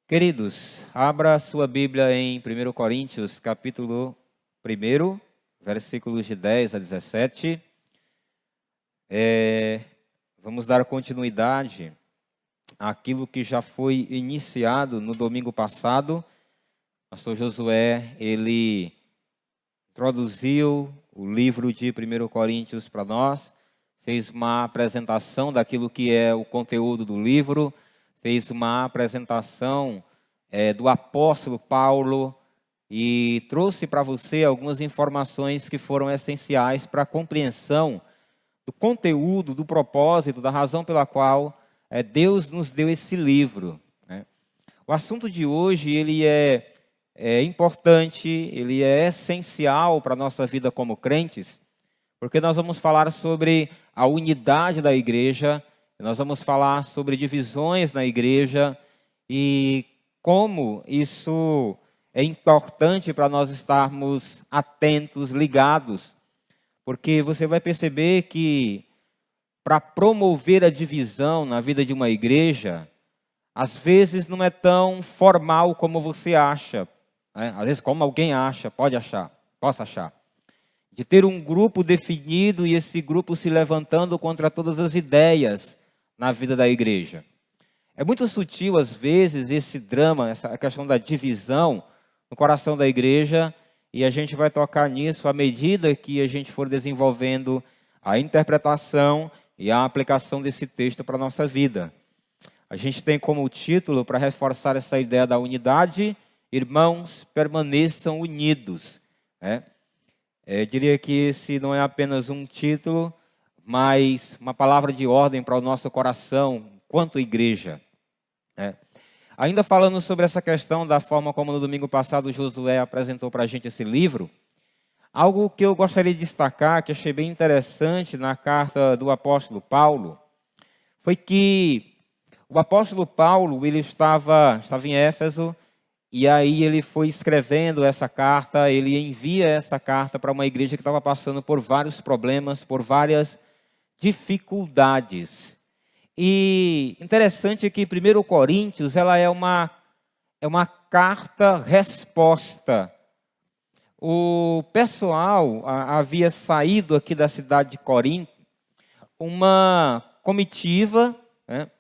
Queridos, abra sua Bíblia em 1 Coríntios, capítulo 1, versículos de 10 a 17. Vamos dar continuidade àquilo que já foi iniciado no domingo passado. Pastor Josué, ele introduziu o livro de 1 Coríntios para nós, fez uma apresentação daquilo que é o conteúdo do livro, fez uma apresentação do apóstolo Paulo e trouxe para você algumas informações que foram essenciais para a compreensão do conteúdo, do propósito, da razão pela qual Deus nos deu esse livro, né? O assunto de hoje ele é importante, ele é essencial para a nossa vida como crentes, porque nós vamos falar sobre a unidade da igreja, nós vamos falar sobre divisões na igreja e como isso é importante para nós estarmos atentos, ligados, porque você vai perceber que para promover a divisão na vida de uma igreja, às vezes não é tão formal como você acha, né? Às vezes como alguém acha, possa achar. De ter um grupo definido e esse grupo se levantando contra todas as ideias na vida da igreja. É muito sutil, às vezes, esse drama, essa questão da divisão no coração da igreja, e a gente vai tocar nisso à medida que a gente for desenvolvendo a interpretação e a aplicação desse texto para a nossa vida. A gente tem como título, para reforçar essa ideia da unidade, irmãos, permaneçam unidos, né? Eu diria que esse não é apenas um título, mas uma palavra de ordem para o nosso coração, quanto igreja. Ainda falando sobre essa questão da forma como no domingo passado Josué apresentou para a gente esse livro, algo que eu gostaria de destacar, que achei bem interessante na carta do apóstolo Paulo, foi que o apóstolo Paulo ele estava em Éfeso, e aí ele foi escrevendo essa carta, ele envia essa carta para uma igreja que estava passando por vários problemas, por várias dificuldades. E interessante que 1 Coríntios ela é uma carta-resposta. O pessoal havia saído aqui da cidade de Corinto, uma comitiva, né?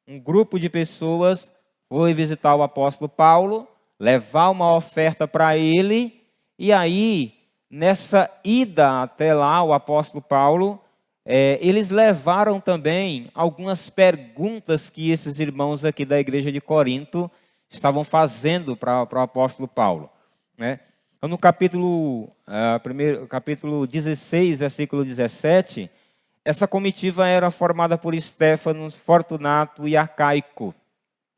Um grupo de pessoas foi visitar o apóstolo Paulo, levar uma oferta para ele, e aí, nessa ida até lá, o apóstolo Paulo, eles levaram também algumas perguntas que esses irmãos aqui da igreja de Corinto estavam fazendo para o apóstolo Paulo, né? Então, no capítulo 16, versículo 17, essa comitiva era formada por Estéfano, Fortunato e Acaico,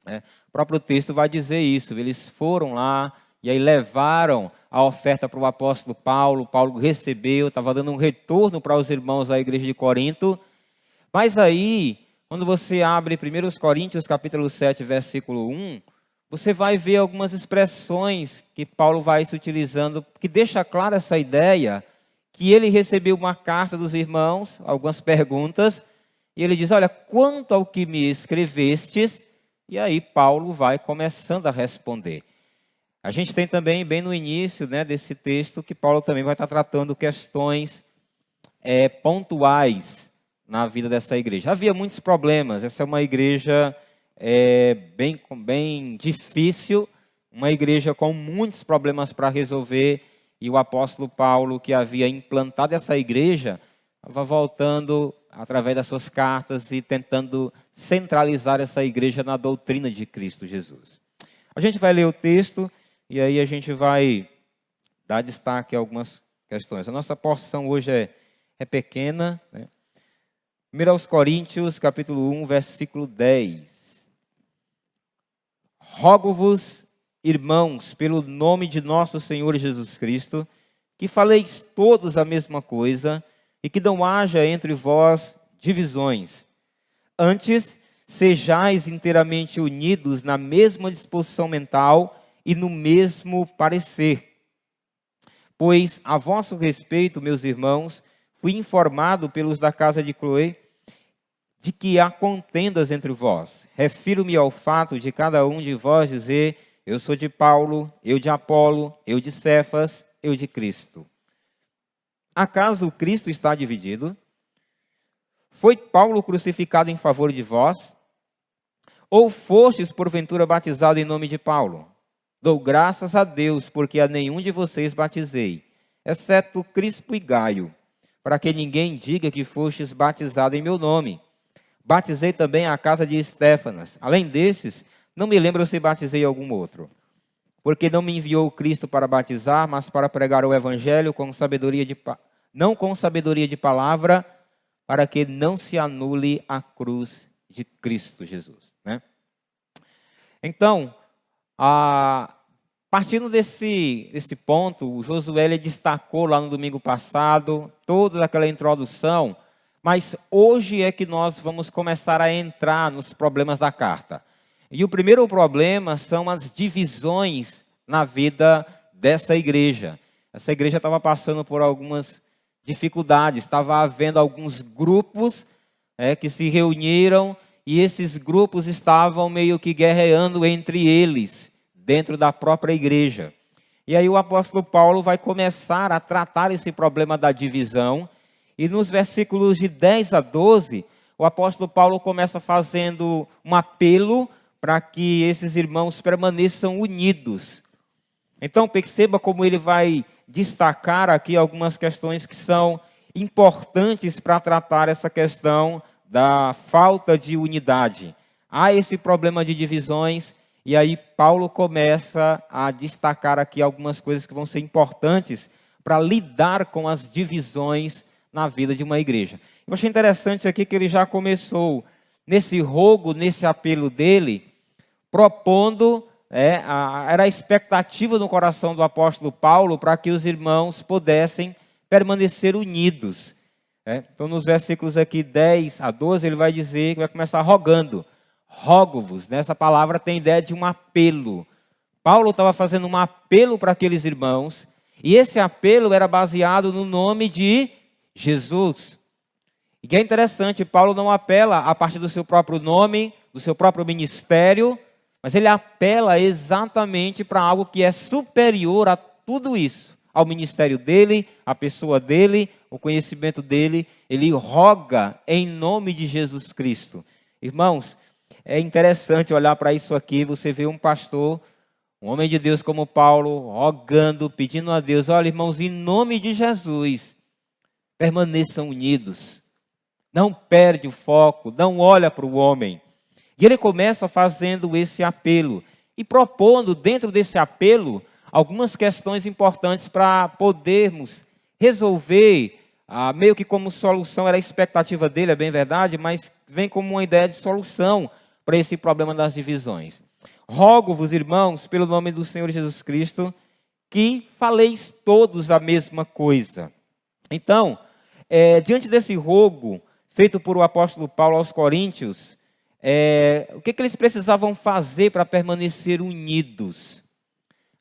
né? O próprio texto vai dizer isso. Eles foram lá e aí levaram a oferta para o apóstolo Paulo. Paulo recebeu, estava dando um retorno para os irmãos da igreja de Corinto. Mas aí, quando você abre 1 Coríntios capítulo 7, versículo 1, você vai ver algumas expressões que Paulo vai se utilizando, que deixa clara essa ideia, que ele recebeu uma carta dos irmãos, algumas perguntas, e ele diz, olha, quanto ao que me escrevestes, e aí Paulo vai começando a responder. A gente tem também, bem no início, né, desse texto, que Paulo também vai estar tratando questões pontuais na vida dessa igreja. Havia muitos problemas, essa é uma igreja bem difícil, uma igreja com muitos problemas para resolver, e o apóstolo Paulo, que havia implantado essa igreja, estava voltando através das suas cartas e tentando centralizar essa igreja na doutrina de Cristo Jesus. A gente vai ler o texto e aí a gente vai dar destaque a algumas questões. A nossa porção hoje é pequena, né? 1 Coríntios, capítulo 1, versículo 10. Rogo-vos, irmãos, pelo nome de nosso Senhor Jesus Cristo, que faleis todos a mesma coisa e que não haja entre vós divisões. Antes, sejais inteiramente unidos na mesma disposição mental e no mesmo parecer. Pois, a vosso respeito, meus irmãos, fui informado pelos da casa de Cloé, de que há contendas entre vós. Refiro-me ao fato de cada um de vós dizer: eu sou de Paulo, eu de Apolo, eu de Cefas, eu de Cristo. Acaso Cristo está dividido? Foi Paulo crucificado em favor de vós? Ou fostes porventura batizado em nome de Paulo? Dou graças a Deus, porque a nenhum de vocês batizei, exceto Crispo e Gaio, para que ninguém diga que fostes batizado em meu nome. Batizei também a casa de Estéfanas. Além desses, não me lembro se batizei algum outro. Porque não me enviou Cristo para batizar, mas para pregar o evangelho não com sabedoria de palavra, para que não se anule a cruz de Cristo Jesus. Né? Então, partindo desse ponto, o Josué ele destacou lá no domingo passado toda aquela introdução, mas hoje é que nós vamos começar a entrar nos problemas da carta. E o primeiro problema são as divisões na vida dessa igreja. Essa igreja estava passando por algumas dificuldades, estava havendo alguns grupos que se reuniram e esses grupos estavam meio que guerreando entre eles, dentro da própria igreja. E aí o apóstolo Paulo vai começar a tratar esse problema da divisão, e nos versículos de 10 a 12, o apóstolo Paulo começa fazendo um apelo para que esses irmãos permaneçam unidos. Então perceba como ele vai destacar aqui algumas questões que são importantes para tratar essa questão da falta de unidade. Há esse problema de divisões, e aí Paulo começa a destacar aqui algumas coisas que vão ser importantes para lidar com as divisões na vida de uma igreja. Eu achei interessante aqui que ele já começou nesse rogo, nesse apelo dele, propondo, era a expectativa no coração do apóstolo Paulo para que os irmãos pudessem permanecer unidos. Então, nos versículos aqui 10 a 12, ele vai dizer que vai começar rogando. Rogo-vos, essa palavra tem ideia de um apelo. Paulo estava fazendo um apelo para aqueles irmãos, e esse apelo era baseado no nome de Jesus. E que é interessante, Paulo não apela a partir do seu próprio nome, do seu próprio ministério, mas ele apela exatamente para algo que é superior a tudo isso, ao ministério dele, à pessoa dele, o conhecimento dele. Ele roga em nome de Jesus Cristo. Irmãos, é interessante olhar para isso aqui, você vê um pastor, um homem de Deus como Paulo, rogando, pedindo a Deus: olha, irmãos, em nome de Jesus, permaneçam unidos. Não perde o foco, não olha para o homem. E ele começa fazendo esse apelo e propondo dentro desse apelo algumas questões importantes para podermos resolver, meio que como solução, era a expectativa dele, é bem verdade, mas vem como uma ideia de solução para esse problema das divisões. Rogo-vos, irmãos, pelo nome do Senhor Jesus Cristo, que faleis todos a mesma coisa. Então, diante desse rogo feito por o apóstolo Paulo aos Coríntios, o que eles precisavam fazer para permanecer unidos?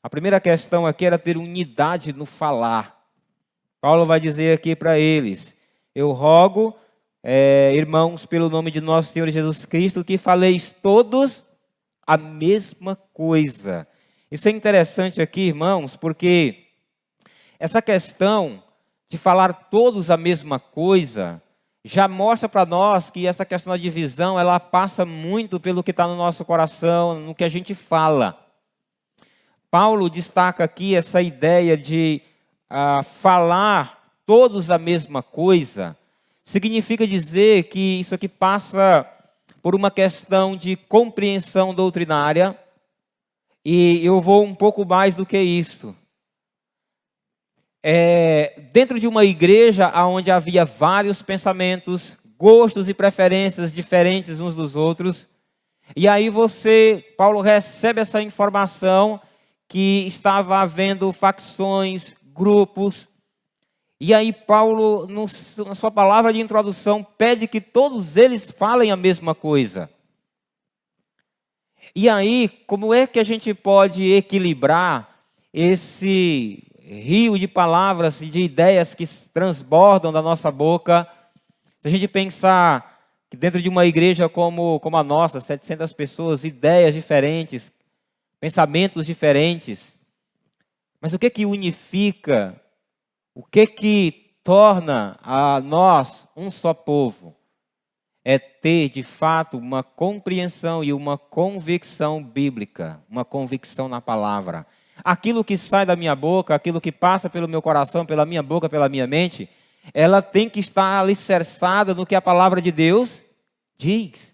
A primeira questão aqui era ter unidade no falar. Paulo vai dizer aqui para eles: eu rogo, irmãos, pelo nome de nosso Senhor Jesus Cristo, que faleis todos a mesma coisa. Isso é interessante aqui, irmãos, porque essa questão de falar todos a mesma coisa já mostra para nós que essa questão da divisão, ela passa muito pelo que está no nosso coração, no que a gente fala. Paulo destaca aqui essa ideia de falar todos a mesma coisa. Significa dizer que isso aqui passa por uma questão de compreensão doutrinária, e eu vou um pouco mais do que isso. Dentro de uma igreja onde havia vários pensamentos, gostos e preferências diferentes uns dos outros, e aí Paulo recebe essa informação que estava havendo facções, grupos, e aí Paulo, na sua palavra de introdução, pede que todos eles falem a mesma coisa. E aí, como é que a gente pode equilibrar esse rio de palavras e de ideias que transbordam da nossa boca? Se a gente pensar que dentro de uma igreja como a nossa, 700 pessoas, ideias diferentes, pensamentos diferentes. Mas o que unifica? O que torna a nós um só povo? É ter, de fato, uma compreensão e uma convicção bíblica, uma convicção na palavra. Aquilo que sai da minha boca, aquilo que passa pelo meu coração, pela minha boca, pela minha mente, ela tem que estar alicerçada no que a palavra de Deus diz.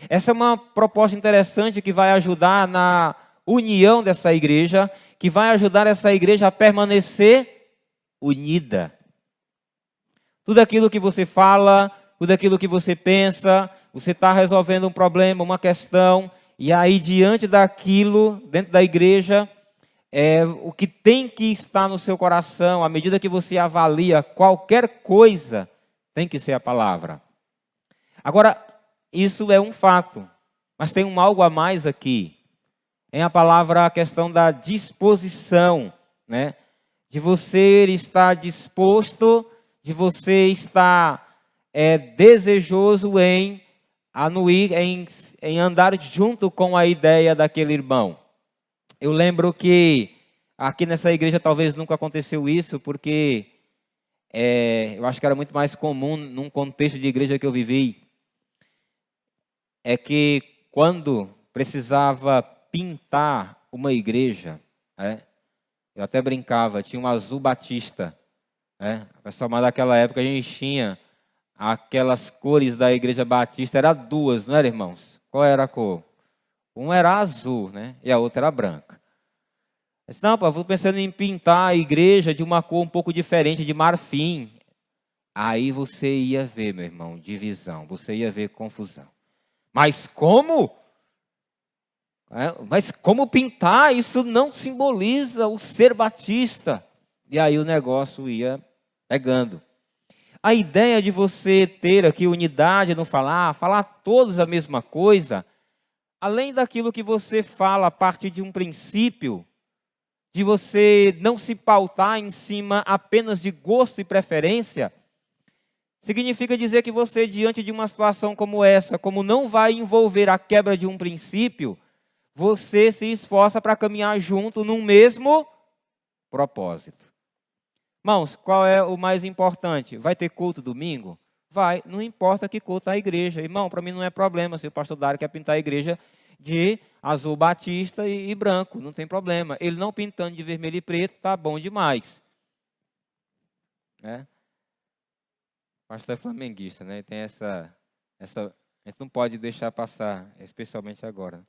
Essa é uma proposta interessante que vai ajudar na união dessa igreja, que vai ajudar essa igreja a permanecer unida. Tudo aquilo que você fala, tudo aquilo que você pensa, você está resolvendo um problema, uma questão, e aí diante daquilo, dentro da igreja, o que tem que estar no seu coração, à medida que você avalia qualquer coisa, tem que ser a palavra. Agora, isso é um fato, mas tem algo a mais aqui. É a palavra, a questão da disposição, né? De você estar disposto, de você estar desejoso em anuir, em andar junto com a ideia daquele irmão. Eu lembro que aqui nessa igreja talvez nunca aconteceu isso, porque eu acho que era muito mais comum num contexto de igreja que eu vivi, é que quando precisava pintar uma igreja, eu até brincava, tinha um azul batista, o pessoal mais daquela época a gente tinha aquelas cores da igreja batista, eram duas, não era, irmãos? Qual era a cor? Uma era azul, né? E a outra era branca. Eu disse, não, eu estou pensando em pintar a igreja de uma cor um pouco diferente, de marfim. Aí você ia ver, meu irmão, divisão, você ia ver confusão. Mas como? Mas como pintar? Isso não simboliza o ser batista. E aí o negócio ia pegando. A ideia de você ter aqui unidade no falar todos a mesma coisa, além daquilo que você fala a partir de um princípio, de você não se pautar em cima apenas de gosto e preferência, significa dizer que você, diante de uma situação como essa, como não vai envolver a quebra de um princípio, você se esforça para caminhar junto num mesmo propósito. Irmãos, qual é o mais importante? Vai ter culto domingo? Vai, não importa que culto a igreja. Irmão, para mim não é problema se o pastor Dário quer pintar a igreja de azul batista e branco, não tem problema. Ele não pintando de vermelho e preto, tá bom demais. O pastor é flamenguista, né? Tem essa, a gente não pode deixar passar, especialmente agora.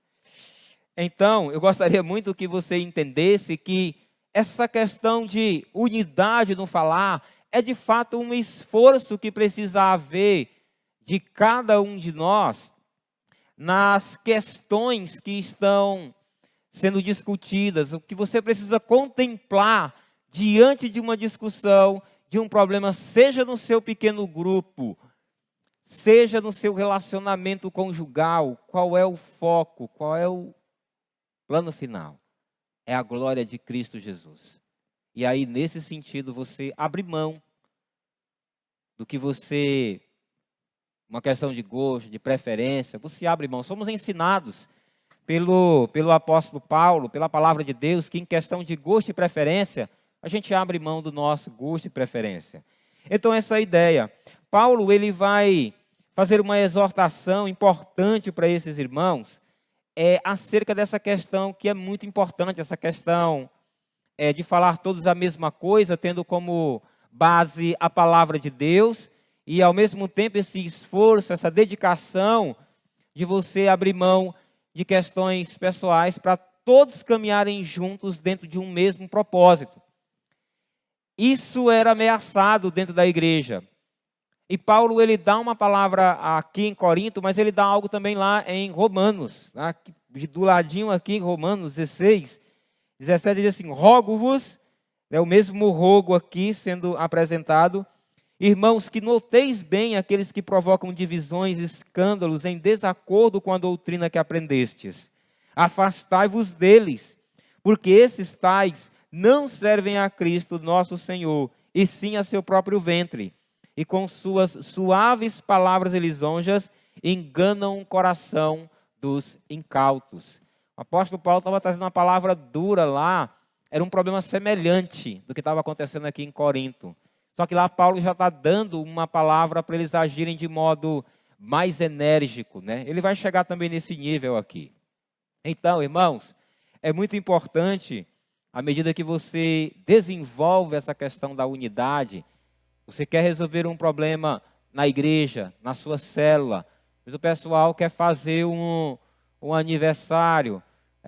Então, eu gostaria muito que você entendesse que essa questão de unidade no falar é de fato um esforço que precisa haver de cada um de nós nas questões que estão sendo discutidas, o que você precisa contemplar diante de uma discussão, de um problema, seja no seu pequeno grupo, seja no seu relacionamento conjugal, qual é o foco, qual é o plano final? É a glória de Cristo Jesus. E aí, nesse sentido, você abre mão do que você, uma questão de gosto, de preferência, você abre mão. Somos ensinados pelo apóstolo Paulo, pela palavra de Deus, que em questão de gosto e preferência, a gente abre mão do nosso gosto e preferência. Então, essa ideia. Paulo, ele vai fazer uma exortação importante para esses irmãos, acerca dessa questão que é muito importante, essa questão de falar todos a mesma coisa, tendo como base a palavra de Deus, e ao mesmo tempo esse esforço, essa dedicação de você abrir mão de questões pessoais para todos caminharem juntos dentro de um mesmo propósito. Isso era ameaçado dentro da igreja. E Paulo, ele dá uma palavra aqui em Corinto, mas ele dá algo também lá em Romanos. Do ladinho aqui em Romanos 16, 17, diz assim, rogo-vos, o mesmo rogo aqui sendo apresentado, irmãos, que noteis bem aqueles que provocam divisões, escândalos, em desacordo com a doutrina que aprendestes. Afastai-vos deles, porque esses tais não servem a Cristo nosso Senhor, e sim a seu próprio ventre. E com suas suaves palavras e lisonjas enganam o coração dos incautos. O apóstolo Paulo estava trazendo uma palavra dura lá, era um problema semelhante do que estava acontecendo aqui em Corinto. Só que lá Paulo já está dando uma palavra para eles agirem de modo mais enérgico, né? Ele vai chegar também nesse nível aqui. Então, irmãos, é muito importante, à medida que você desenvolve essa questão da unidade, você quer resolver um problema na igreja, na sua célula, mas o pessoal quer fazer um aniversário,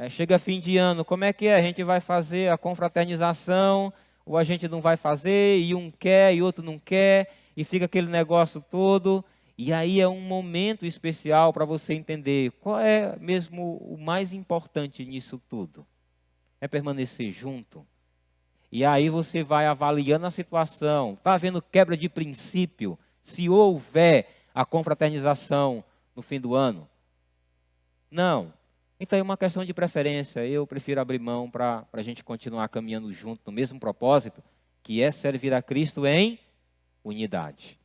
chega fim de ano, como é que é? A gente vai fazer a confraternização, ou a gente não vai fazer, e um quer e outro não quer, e fica aquele negócio todo, e aí é um momento especial para você entender qual é mesmo o mais importante nisso tudo. É permanecer junto. E aí você vai avaliando a situação, está havendo quebra de princípio, se houver a confraternização no fim do ano? Não. Então é uma questão de preferência. Eu prefiro abrir mão para a gente continuar caminhando junto no mesmo propósito, que é servir a Cristo em unidade.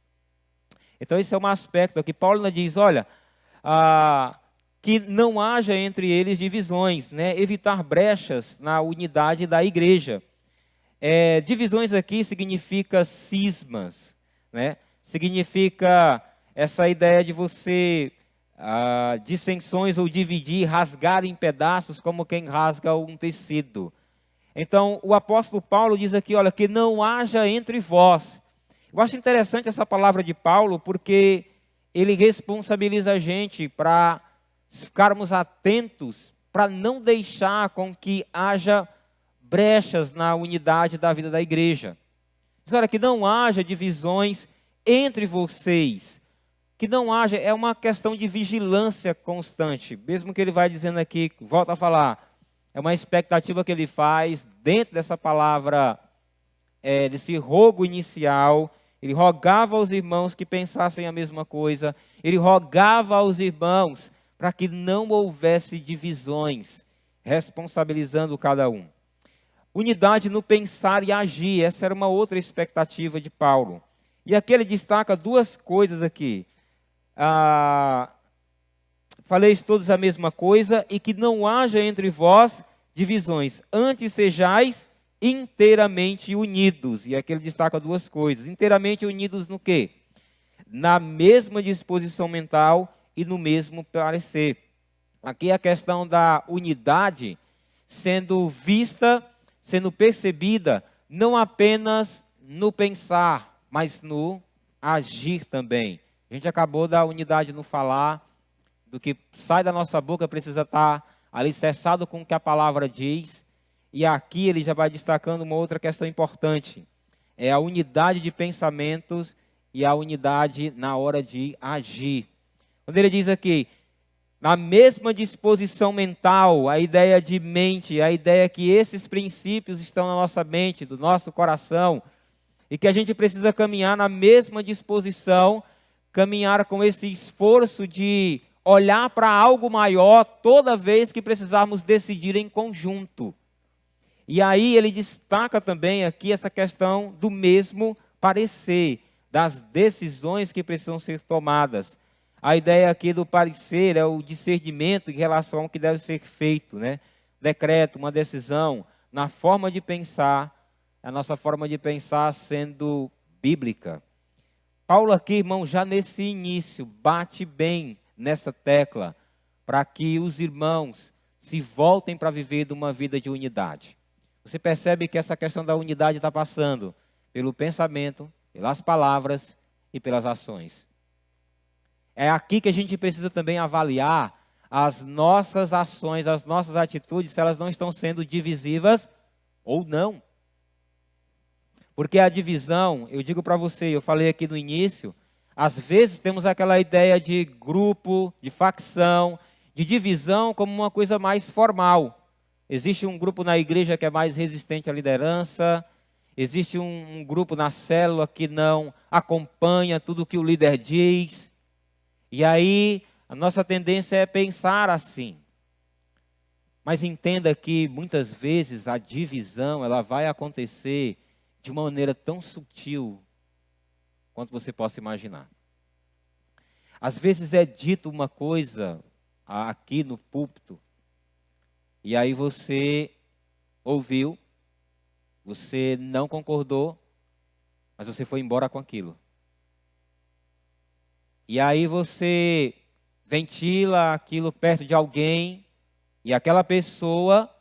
Então esse é um aspecto aqui. Paulo diz, olha, que não haja entre eles divisões, né? Evitar brechas na unidade da igreja. Divisões aqui significa cismas, né? Significa essa ideia de você dissensões ou dividir, rasgar em pedaços como quem rasga um tecido. Então, o apóstolo Paulo diz aqui, olha, que não haja entre vós. Eu acho interessante essa palavra de Paulo, porque ele responsabiliza a gente para ficarmos atentos, para não deixar com que haja brechas na unidade da vida da igreja. Diz, olha, que não haja divisões entre vocês. Que não haja, é uma questão de vigilância constante. Mesmo que ele vai dizendo aqui, volta a falar, é uma expectativa que ele faz dentro dessa palavra, desse rogo inicial. Ele rogava aos irmãos que pensassem a mesma coisa. Ele rogava aos irmãos para que não houvesse divisões, responsabilizando cada um. Unidade no pensar e agir, essa era uma outra expectativa de Paulo. E aqui ele destaca duas coisas aqui. Faleis todos a mesma coisa e que não haja entre vós divisões. Antes sejais inteiramente unidos. E aqui ele destaca duas coisas. Inteiramente unidos no quê? Na mesma disposição mental e no mesmo parecer. Aqui a questão da unidade sendo vista, sendo percebida, não apenas no pensar, mas no agir também. A gente acabou da unidade no falar, do que sai da nossa boca precisa estar alicerçado com o que a palavra diz. E aqui ele já vai destacando uma outra questão importante. É a unidade de pensamentos e a unidade na hora de agir. Quando ele diz aqui, na mesma disposição mental, a ideia de mente, a ideia que esses princípios estão na nossa mente, do nosso coração, e que a gente precisa caminhar na mesma disposição, caminhar com esse esforço de olhar para algo maior toda vez que precisarmos decidir em conjunto. E aí ele destaca também aqui essa questão do mesmo parecer, das decisões que precisam ser tomadas. A ideia aqui do parecer é o discernimento em relação ao que deve ser feito, né? Decreto, uma decisão, na forma de pensar, a nossa forma de pensar sendo bíblica. Paulo aqui, irmão, já nesse início, bate bem nessa tecla, para que os irmãos se voltem para viver de uma vida de unidade. Você percebe que essa questão da unidade está passando pelo pensamento, pelas palavras e pelas ações. É aqui que a gente precisa também avaliar as nossas ações, as nossas atitudes, se elas não estão sendo divisivas ou não. Porque a divisão, eu digo para você, eu falei aqui no início, às vezes temos aquela ideia de grupo, de facção, de divisão como uma coisa mais formal. Existe um grupo na igreja que é mais resistente à liderança, existe um grupo na célula que não acompanha tudo que o líder diz. E aí, a nossa tendência é pensar assim. Mas entenda que, muitas vezes, a divisão ela vai acontecer de uma maneira tão sutil quanto você possa imaginar. Às vezes é dito uma coisa aqui no púlpito, e aí você ouviu, você não concordou, mas você foi embora com aquilo. E aí você ventila aquilo perto de alguém, e aquela pessoa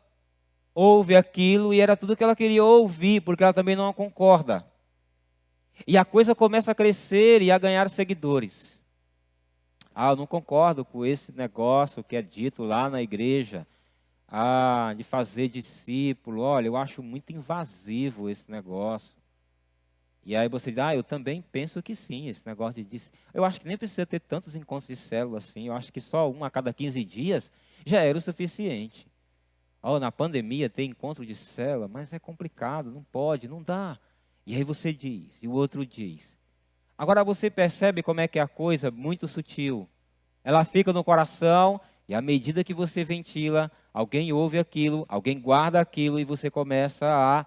ouve aquilo e era tudo que ela queria ouvir, porque ela também não concorda. E a coisa começa a crescer e a ganhar seguidores. Eu não concordo com esse negócio que é dito lá na igreja, de fazer discípulo. Olha, eu acho muito invasivo esse negócio. E aí você diz, eu também penso que sim, esse negócio de discípulo. Eu acho que nem precisa ter tantos encontros de célula assim. Eu acho que só um a cada 15 dias já era o suficiente. Na pandemia tem encontro de célula, mas é complicado, não pode, não dá. E aí você diz, e o outro diz. Agora você percebe como é que é a coisa muito sutil. Ela fica no coração e à medida que você ventila, alguém ouve aquilo, alguém guarda aquilo e você começa a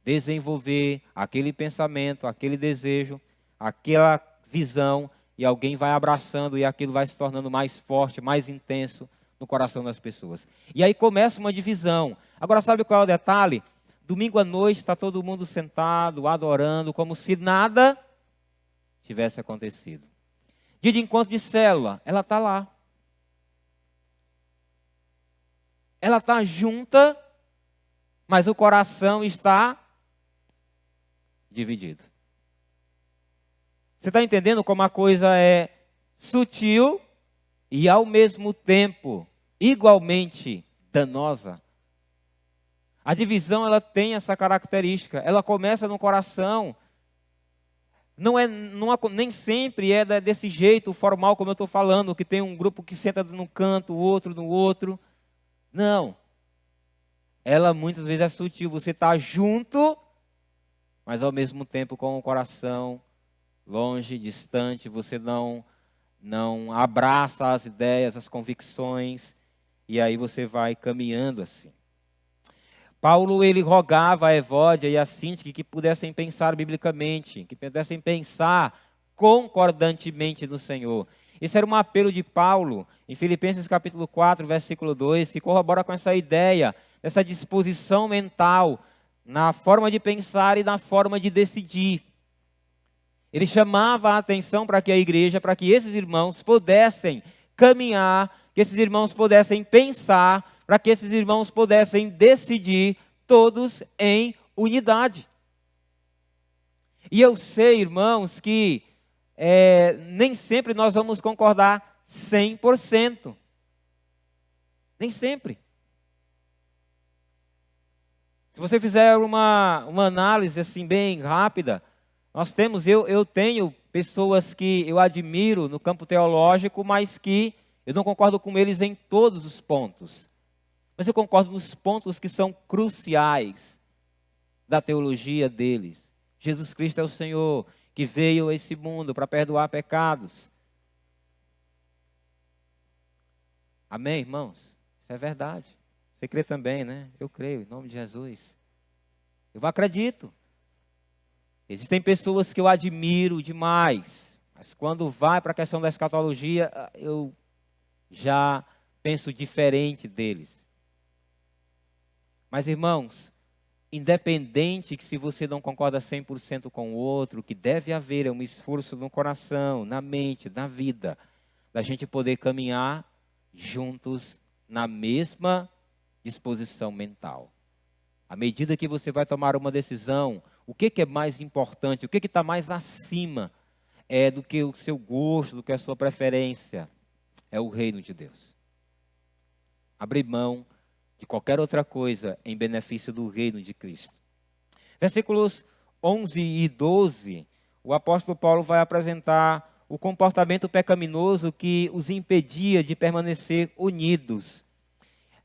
desenvolver aquele pensamento, aquele desejo, aquela visão e alguém vai abraçando e aquilo vai se tornando mais forte, mais intenso no coração das pessoas. E aí começa uma divisão. Agora sabe qual é o detalhe? Domingo à noite está todo mundo sentado, adorando, como se nada tivesse acontecido. Dia de encontro de célula, ela está lá. Ela está junta, mas o coração está dividido. Você está entendendo como a coisa é sutil e ao mesmo tempo igualmente danosa? A divisão ela tem essa característica. Ela começa no coração. Nem sempre é desse jeito formal como eu estou falando, que tem um grupo que senta num canto, o outro no outro. Não. Ela muitas vezes é sutil. Você está junto, mas ao mesmo tempo com o coração longe, distante. Você não abraça as ideias, as convicções. E aí você vai caminhando assim. Paulo, ele rogava a Evódia e a Síntique que pudessem pensar biblicamente, que pudessem pensar concordantemente no Senhor. Esse era um apelo de Paulo, em Filipenses capítulo 4, versículo 2, que corrobora com essa ideia, essa disposição mental, na forma de pensar e na forma de decidir. Ele chamava a atenção para que a igreja, para que esses irmãos pudessem caminhar, que esses irmãos pudessem pensar, para que esses irmãos pudessem decidir todos em unidade. E eu sei, irmãos, que nem sempre nós vamos concordar 100%. Nem sempre. Se você fizer uma análise assim bem rápida, eu tenho pessoas que eu admiro no campo teológico, mas que eu não concordo com eles em todos os pontos. Mas eu concordo nos pontos que são cruciais da teologia deles. Jesus Cristo é o Senhor que veio a esse mundo para perdoar pecados. Amém, irmãos? Isso é verdade. Você crê também, né? Eu creio, em nome de Jesus. Eu acredito. Existem pessoas que eu admiro demais, mas quando vai para a questão da escatologia, eu já penso diferente deles. Mas, irmãos, independente que se você não concorda 100% com o outro, o que deve haver é um esforço no coração, na mente, na vida, da gente poder caminhar juntos na mesma disposição mental. À medida que você vai tomar uma decisão, o que é mais importante, o que está mais acima do que o seu gosto, do que a sua preferência? É o reino de Deus. Abrir mão de qualquer outra coisa em benefício do reino de Cristo. Versículos 11 e 12, o apóstolo Paulo vai apresentar o comportamento pecaminoso que os impedia de permanecer unidos.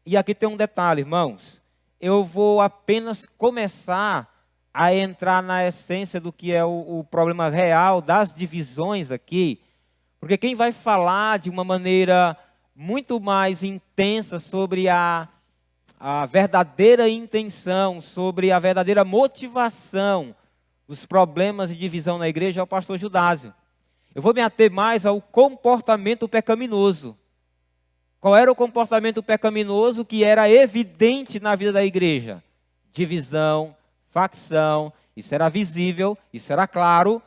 E aqui tem um detalhe, irmãos. Eu vou apenas começar a entrar na essência do que é o problema real das divisões aqui, porque quem vai falar de uma maneira muito mais intensa sobre a verdadeira intenção, sobre a verdadeira motivação dos problemas de divisão na igreja é o pastor Judásio. Eu vou me ater mais ao comportamento pecaminoso. Qual era o comportamento pecaminoso que era evidente na vida da igreja? Divisão, facção, isso era visível, isso era claro.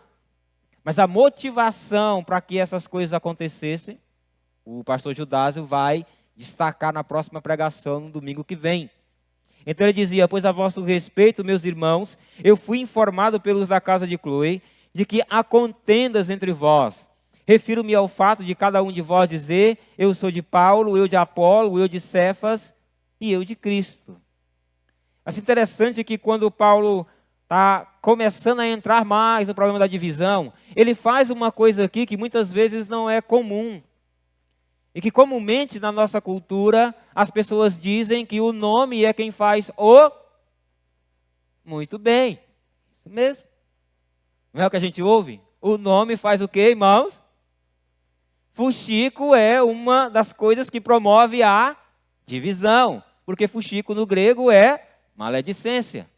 Mas a motivação para que essas coisas acontecessem, o pastor Judásio vai destacar na próxima pregação, no domingo que vem. Então ele dizia: pois a vosso respeito, meus irmãos, eu fui informado pelos da casa de Cloe, de que há contendas entre vós. Refiro-me ao fato de cada um de vós dizer: eu sou de Paulo, eu de Apolo, eu de Cefas e eu de Cristo. Acho interessante que quando Paulo está começando a entrar mais no problema da divisão, ele faz uma coisa aqui que muitas vezes não é comum. E que comumente na nossa cultura, as pessoas dizem que o nome é quem faz o muito bem. Isso mesmo. Não é o que a gente ouve? O nome faz o quê, irmãos? Fuxico é uma das coisas que promove a divisão. Porque fuxico no grego é maledicência.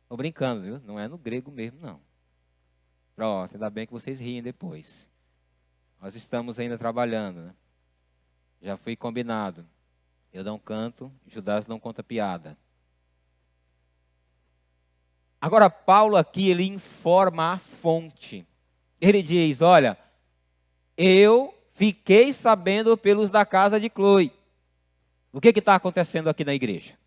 Estou brincando, viu? Não é no grego mesmo, não. Pronto, ainda bem que vocês riem depois. Nós estamos ainda trabalhando, né? Já foi combinado. Eu não canto, Judas não conta piada. Agora, Paulo aqui, ele informa a fonte. Ele diz: olha, eu fiquei sabendo pelos da casa de Cloe. O que está acontecendo aqui na igreja?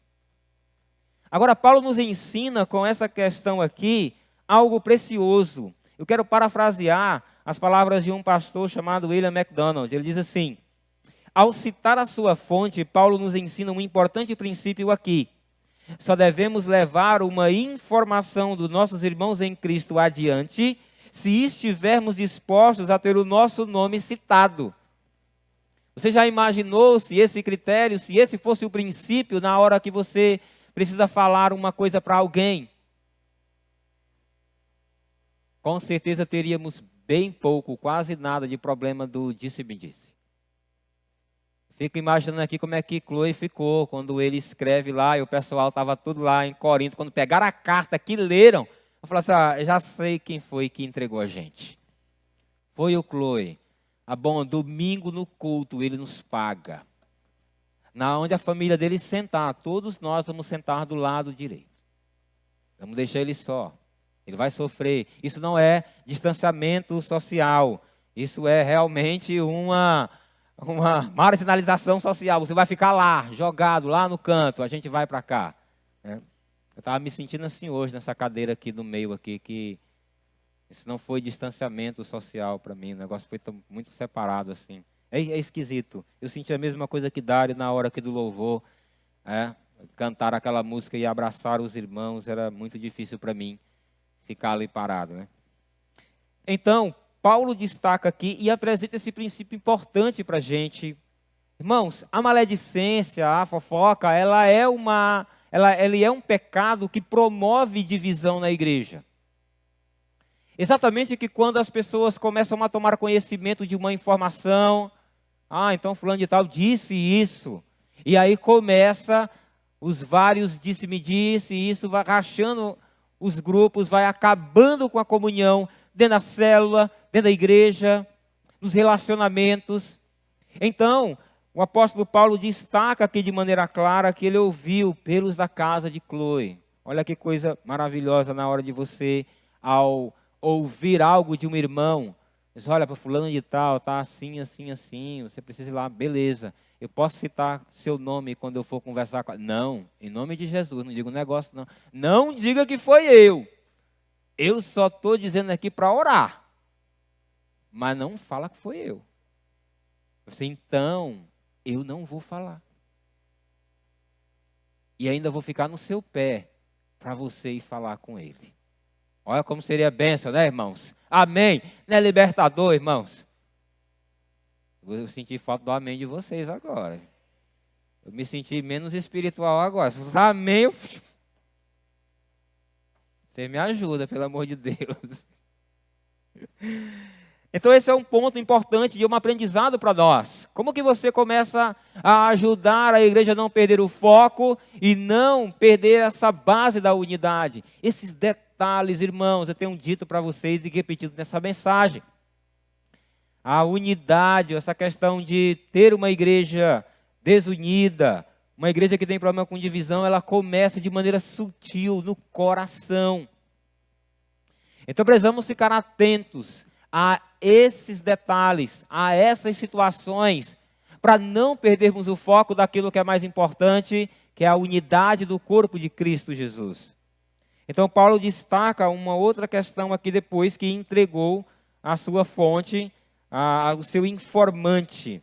Agora, Paulo nos ensina com essa questão aqui algo precioso. Eu quero parafrasear as palavras de um pastor chamado William MacDonald. Ele diz assim: ao citar a sua fonte, Paulo nos ensina um importante princípio aqui. Só devemos levar uma informação dos nossos irmãos em Cristo adiante se estivermos dispostos a ter o nosso nome citado. Você já imaginou se esse critério, se esse fosse o princípio na hora que você precisa falar uma coisa para alguém? Com certeza teríamos bem pouco, quase nada de problema do disse-me-disse. Fico imaginando aqui como é que Cloe ficou quando ele escreve lá e o pessoal estava tudo lá em Corinto. Quando pegaram a carta que leram, eu falei assim: já sei quem foi que entregou a gente. Foi o Cloe. Bom, domingo no culto ele nos paga. Na onde a família dele sentar, todos nós vamos sentar do lado direito. Vamos deixar ele só. Ele vai sofrer. Isso não é distanciamento social. Isso é realmente uma marginalização social. Você vai ficar lá, jogado lá no canto, a gente vai para cá. Né? Eu estava me sentindo assim hoje, nessa cadeira aqui do meio, aqui, que isso não foi distanciamento social para mim. O negócio foi muito separado assim. É esquisito. Eu senti a mesma coisa que Dário na hora aqui do louvor. Cantar aquela música e abraçar os irmãos era muito difícil para mim ficar ali parado. Né? Então, Paulo destaca aqui e apresenta esse princípio importante para a gente. Irmãos, a maledicência, a fofoca, ele é um pecado que promove divisão na igreja. Exatamente que quando as pessoas começam a tomar conhecimento de uma informação, então fulano de tal disse isso, e aí começa os vários disse-me-disse, e isso vai rachando os grupos, vai acabando com a comunhão dentro da célula, dentro da igreja, nos relacionamentos. Então, o apóstolo Paulo destaca aqui de maneira clara que ele ouviu pelos da casa de Cloe. Olha que coisa maravilhosa na hora de você, ao ouvir algo de um irmão, diz: olha, para fulano de tal, tá assim, assim, assim, você precisa ir lá, beleza. Eu posso citar seu nome quando eu for conversar com ela? Não, em nome de Jesus, não digo negócio não. Não diga que foi eu. Eu só estou dizendo aqui para orar. Mas não fala que foi eu. Então, eu não vou falar. E ainda vou ficar no seu pé para você ir falar com ele. Olha como seria bênção, né, irmãos? Amém. Não é libertador, irmãos? Eu senti falta do amém de vocês agora. Eu me senti menos espiritual agora. Amém. Você me ajuda, pelo amor de Deus. Então esse é um ponto importante e um aprendizado para nós. Como que você começa a ajudar a igreja a não perder o foco e não perder essa base da unidade? Esses detalhes detalhes, irmãos, eu tenho dito para vocês e repetido nessa mensagem. A unidade, essa questão de ter uma igreja desunida, uma igreja que tem problema com divisão, ela começa de maneira sutil, no coração. Então precisamos ficar atentos a esses detalhes, a essas situações, para não perdermos o foco daquilo que é mais importante, que é a unidade do corpo de Cristo Jesus. Então Paulo destaca uma outra questão aqui depois, que entregou a sua fonte, o seu informante.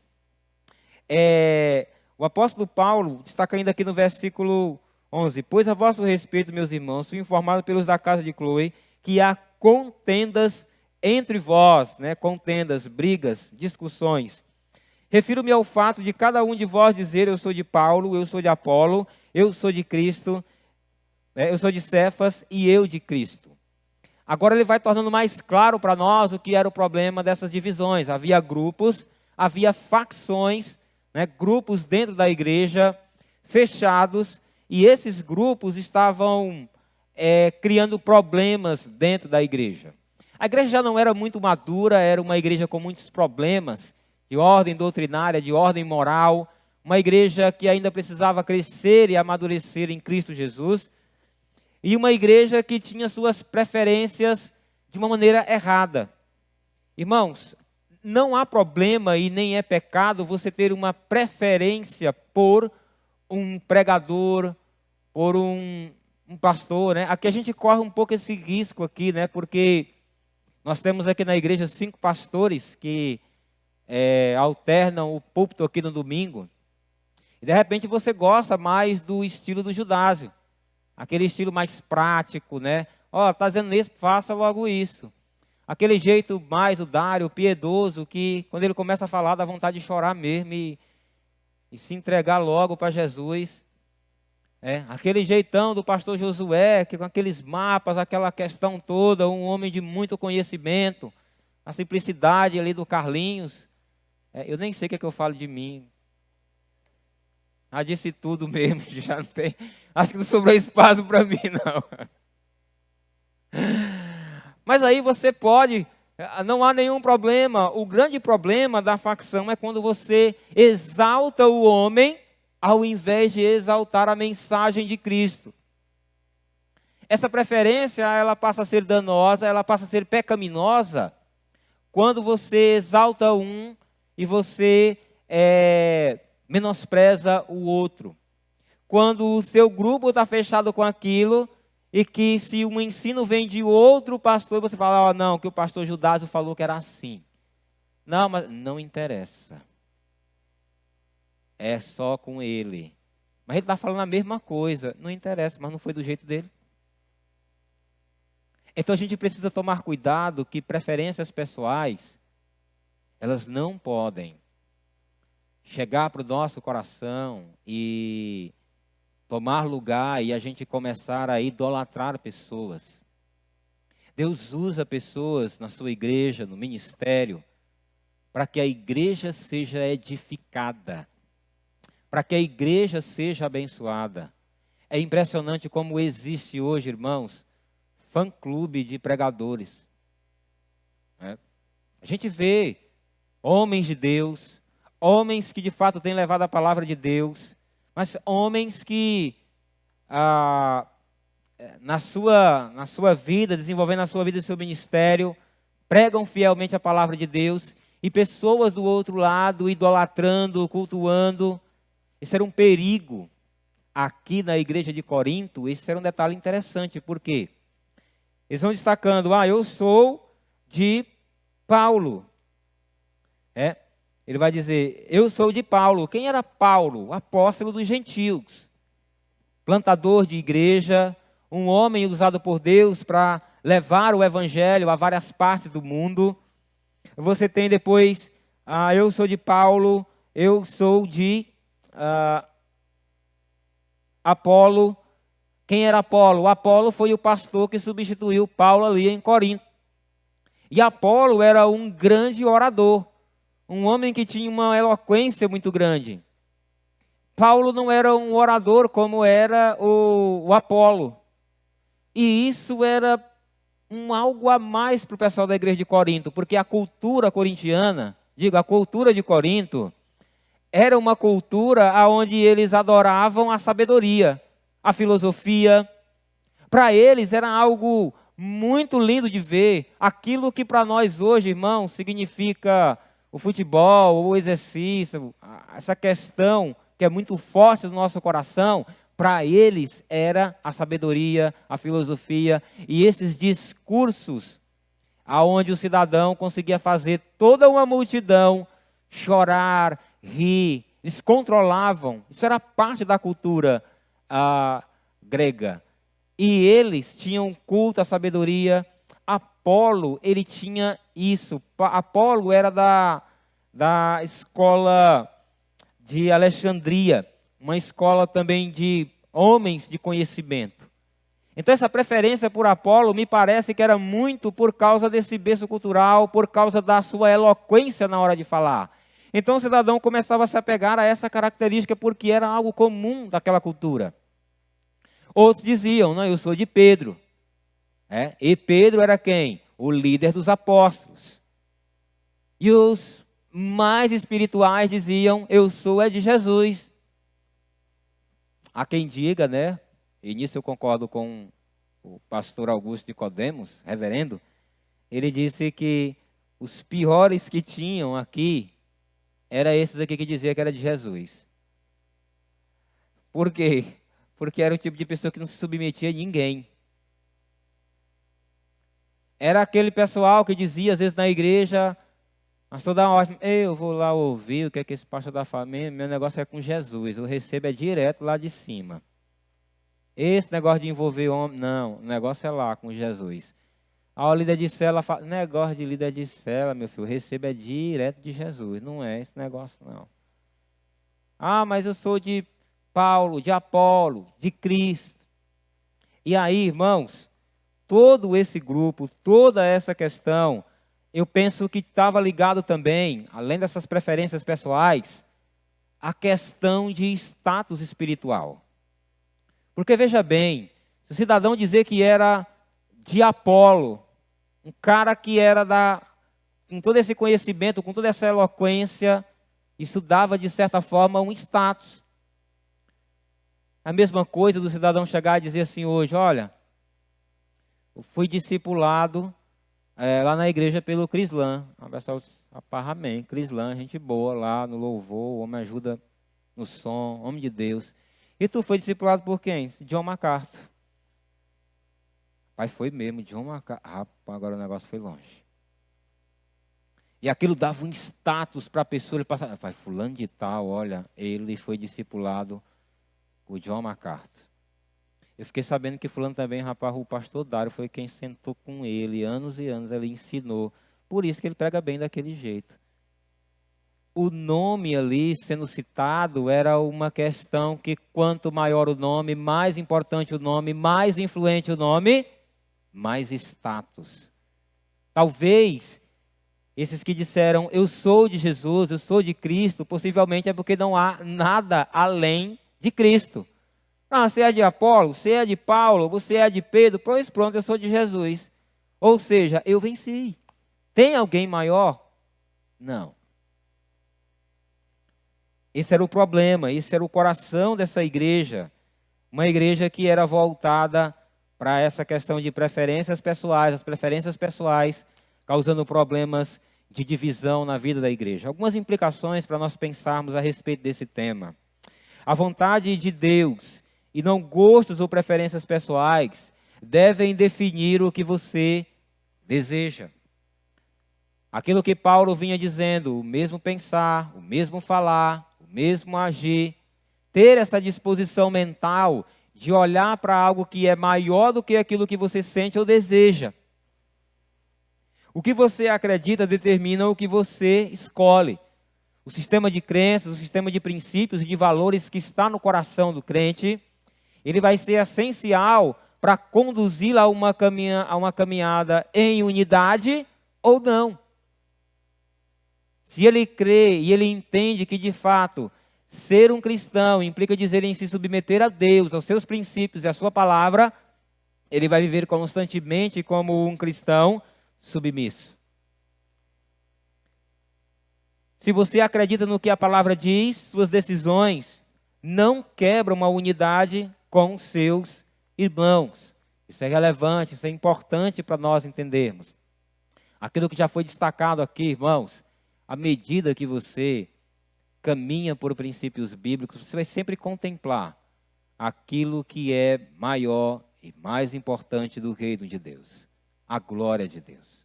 O apóstolo Paulo destaca ainda aqui no versículo 11: pois a vosso respeito, meus irmãos, fui informado pelos da casa de Cloe, que há contendas entre vós, né? Contendas, brigas, discussões. Refiro-me ao fato de cada um de vós dizer: eu sou de Paulo, eu sou de Apolo, eu sou de Cristo, eu sou de Cefas e eu de Cristo. Agora ele vai tornando mais claro para nós o que era o problema dessas divisões. Havia grupos, havia facções, né? Grupos dentro da igreja, fechados, e esses grupos estavam criando problemas dentro da igreja. A igreja já não era muito madura, era uma igreja com muitos problemas, de ordem doutrinária, de ordem moral, uma igreja que ainda precisava crescer e amadurecer em Cristo Jesus, e uma igreja que tinha suas preferências de uma maneira errada. Irmãos, não há problema e nem é pecado você ter uma preferência por um pregador, por um pastor, né? Aqui a gente corre um pouco esse risco aqui, né? Porque nós temos aqui na igreja 5 pastores que alternam o púlpito aqui no domingo. E de repente você gosta mais do estilo do Judásio. Aquele estilo mais prático, né? Está dizendo isso, faça logo isso. Aquele jeito mais o Dário, piedoso, que quando ele começa a falar dá vontade de chorar mesmo e se entregar logo para Jesus. Aquele jeitão do pastor Josué, que com aqueles mapas, aquela questão toda, um homem de muito conhecimento, a simplicidade ali do Carlinhos. Eu nem sei o que é que eu falo de mim. Já disse tudo mesmo, já não tem. Acho que não sobrou espaço para mim, não. Mas aí você pode, não há nenhum problema. O grande problema da facção é quando você exalta o homem ao invés de exaltar a mensagem de Cristo. Essa preferência, ela passa a ser danosa, ela passa a ser pecaminosa, quando você exalta um e você menospreza o outro. Quando o seu grupo está fechado com aquilo, e que se um ensino vem de outro pastor, você fala: não, que o pastor Judásio falou que era assim. Não, mas não interessa. É só com ele. Mas ele está falando a mesma coisa. Não interessa, mas não foi do jeito dele. Então a gente precisa tomar cuidado que preferências pessoais, elas não podem chegar para o nosso coração e tomar lugar e a gente começar a idolatrar pessoas. Deus usa pessoas na sua igreja, no ministério, para que a igreja seja edificada, para que a igreja seja abençoada. É impressionante como existe hoje, irmãos, fã-clube de pregadores. A gente vê homens de Deus, homens que de fato têm levado a palavra de Deus, mas homens que na sua vida, desenvolvendo a sua vida e seu ministério, pregam fielmente a palavra de Deus, e pessoas do outro lado idolatrando, cultuando. Isso era um perigo aqui na igreja de Corinto. Esse era um detalhe interessante, porque eles vão destacando: eu sou de Paulo. Ele vai dizer: eu sou de Paulo. Quem era Paulo? Apóstolo dos gentios, plantador de igreja, um homem usado por Deus para levar o evangelho a várias partes do mundo. Você tem depois: eu sou de Paulo, eu sou de Apolo. Quem era Apolo? Apolo foi o pastor que substituiu Paulo ali em Corinto. E Apolo era um grande orador, um homem que tinha uma eloquência muito grande. Paulo não era um orador como era o Apolo. E isso era algo a mais para o pessoal da igreja de Corinto, porque a cultura corintiana, a cultura de Corinto, era uma cultura onde eles adoravam a sabedoria, a filosofia. Para eles era algo muito lindo de ver. Aquilo que para nós hoje, irmãos, significa o futebol, o exercício, essa questão que é muito forte do nosso coração, para eles era a sabedoria, a filosofia e esses discursos aonde o cidadão conseguia fazer toda uma multidão chorar, rir. Eles controlavam. Isso era parte da cultura grega. E eles tinham culto à sabedoria. Apolo, ele tinha isso. Apolo era da escola de Alexandria, uma escola também de homens de conhecimento. Então essa preferência por Apolo me parece que era muito por causa desse berço cultural, por causa da sua eloquência na hora de falar. Então o cidadão começava a se apegar a essa característica porque era algo comum daquela cultura. Outros diziam, não, eu sou de Pedro. E Pedro era quem? O líder dos apóstolos. E os mais espirituais diziam, eu sou de Jesus. Há quem diga, né? E nisso eu concordo com o pastor Augusto Nicodemos, reverendo. Ele disse que os piores que tinham aqui, era esses aqui que dizia que era de Jesus. Por quê? Porque era o tipo de pessoa que não se submetia a ninguém. Era aquele pessoal que dizia, às vezes na igreja, pastor dá uma ordem, eu vou lá ouvir o que é que esse pastor da família, meu negócio é com Jesus, o recebo é direto lá de cima. Esse negócio de envolver homem, não, o negócio é lá com Jesus. A líder de célula fala, negócio de líder de célula, meu filho, o recebo é direto de Jesus, não é esse negócio não. Ah, mas eu sou de Paulo, de Apolo, de Cristo. E aí, irmãos, todo esse grupo, toda essa questão, eu penso que estava ligado também, além dessas preferências pessoais, a questão de status espiritual. Porque veja bem, se o cidadão dizer que era de Apolo, um cara que era com todo esse conhecimento, com toda essa eloquência, isso dava de certa forma um status. A mesma coisa do cidadão chegar e dizer assim hoje, olha, eu fui discipulado lá na igreja pelo Crislan. O pessoal diz, amém, Crislan, gente boa lá no louvor, o homem ajuda no som, homem de Deus. E tu foi discipulado por quem? John MacArthur. Pai, foi mesmo, John MacArthur. Rapaz, agora o negócio foi longe. E aquilo dava um status para a pessoa, ele passava, pai, fulano de tal, olha, ele foi discipulado por John MacArthur. Eu fiquei sabendo que fulano também, rapaz, o pastor Dário foi quem sentou com ele, anos e anos, ele ensinou. Por isso que ele prega bem daquele jeito. O nome ali sendo citado era uma questão que quanto maior o nome, mais importante o nome, mais influente o nome, mais status. Talvez esses que disseram, eu sou de Jesus, eu sou de Cristo, possivelmente é porque não há nada além de Cristo. Ah, você é de Apolo, você é de Paulo, você é de Pedro, pois pronto, eu sou de Jesus. Ou seja, eu venci. Tem alguém maior? Não. Esse era o problema, esse era o coração dessa igreja. Uma igreja que era voltada para essa questão de preferências pessoais, as preferências pessoais causando problemas de divisão na vida da igreja. Algumas implicações para nós pensarmos a respeito desse tema. A vontade de Deus e não gostos ou preferências pessoais devem definir o que você deseja. Aquilo que Paulo vinha dizendo, o mesmo pensar, o mesmo falar, o mesmo agir, ter essa disposição mental de olhar para algo que é maior do que aquilo que você sente ou deseja. O que você acredita determina o que você escolhe. O sistema de crenças, o sistema de princípios e de valores que está no coração do crente, ele vai ser essencial para conduzi-la a uma caminhada em unidade ou não. Se ele crê e ele entende que, de fato, ser um cristão implica dizer em se submeter a Deus, aos seus princípios e à sua palavra, ele vai viver constantemente como um cristão submisso. Se você acredita no que a palavra diz, suas decisões não quebram uma unidade com seus irmãos. Isso é relevante, isso é importante para nós entendermos. Aquilo que já foi destacado aqui, irmãos, à medida que você caminha por princípios bíblicos, você vai sempre contemplar aquilo que é maior e mais importante do reino de Deus, a glória de Deus.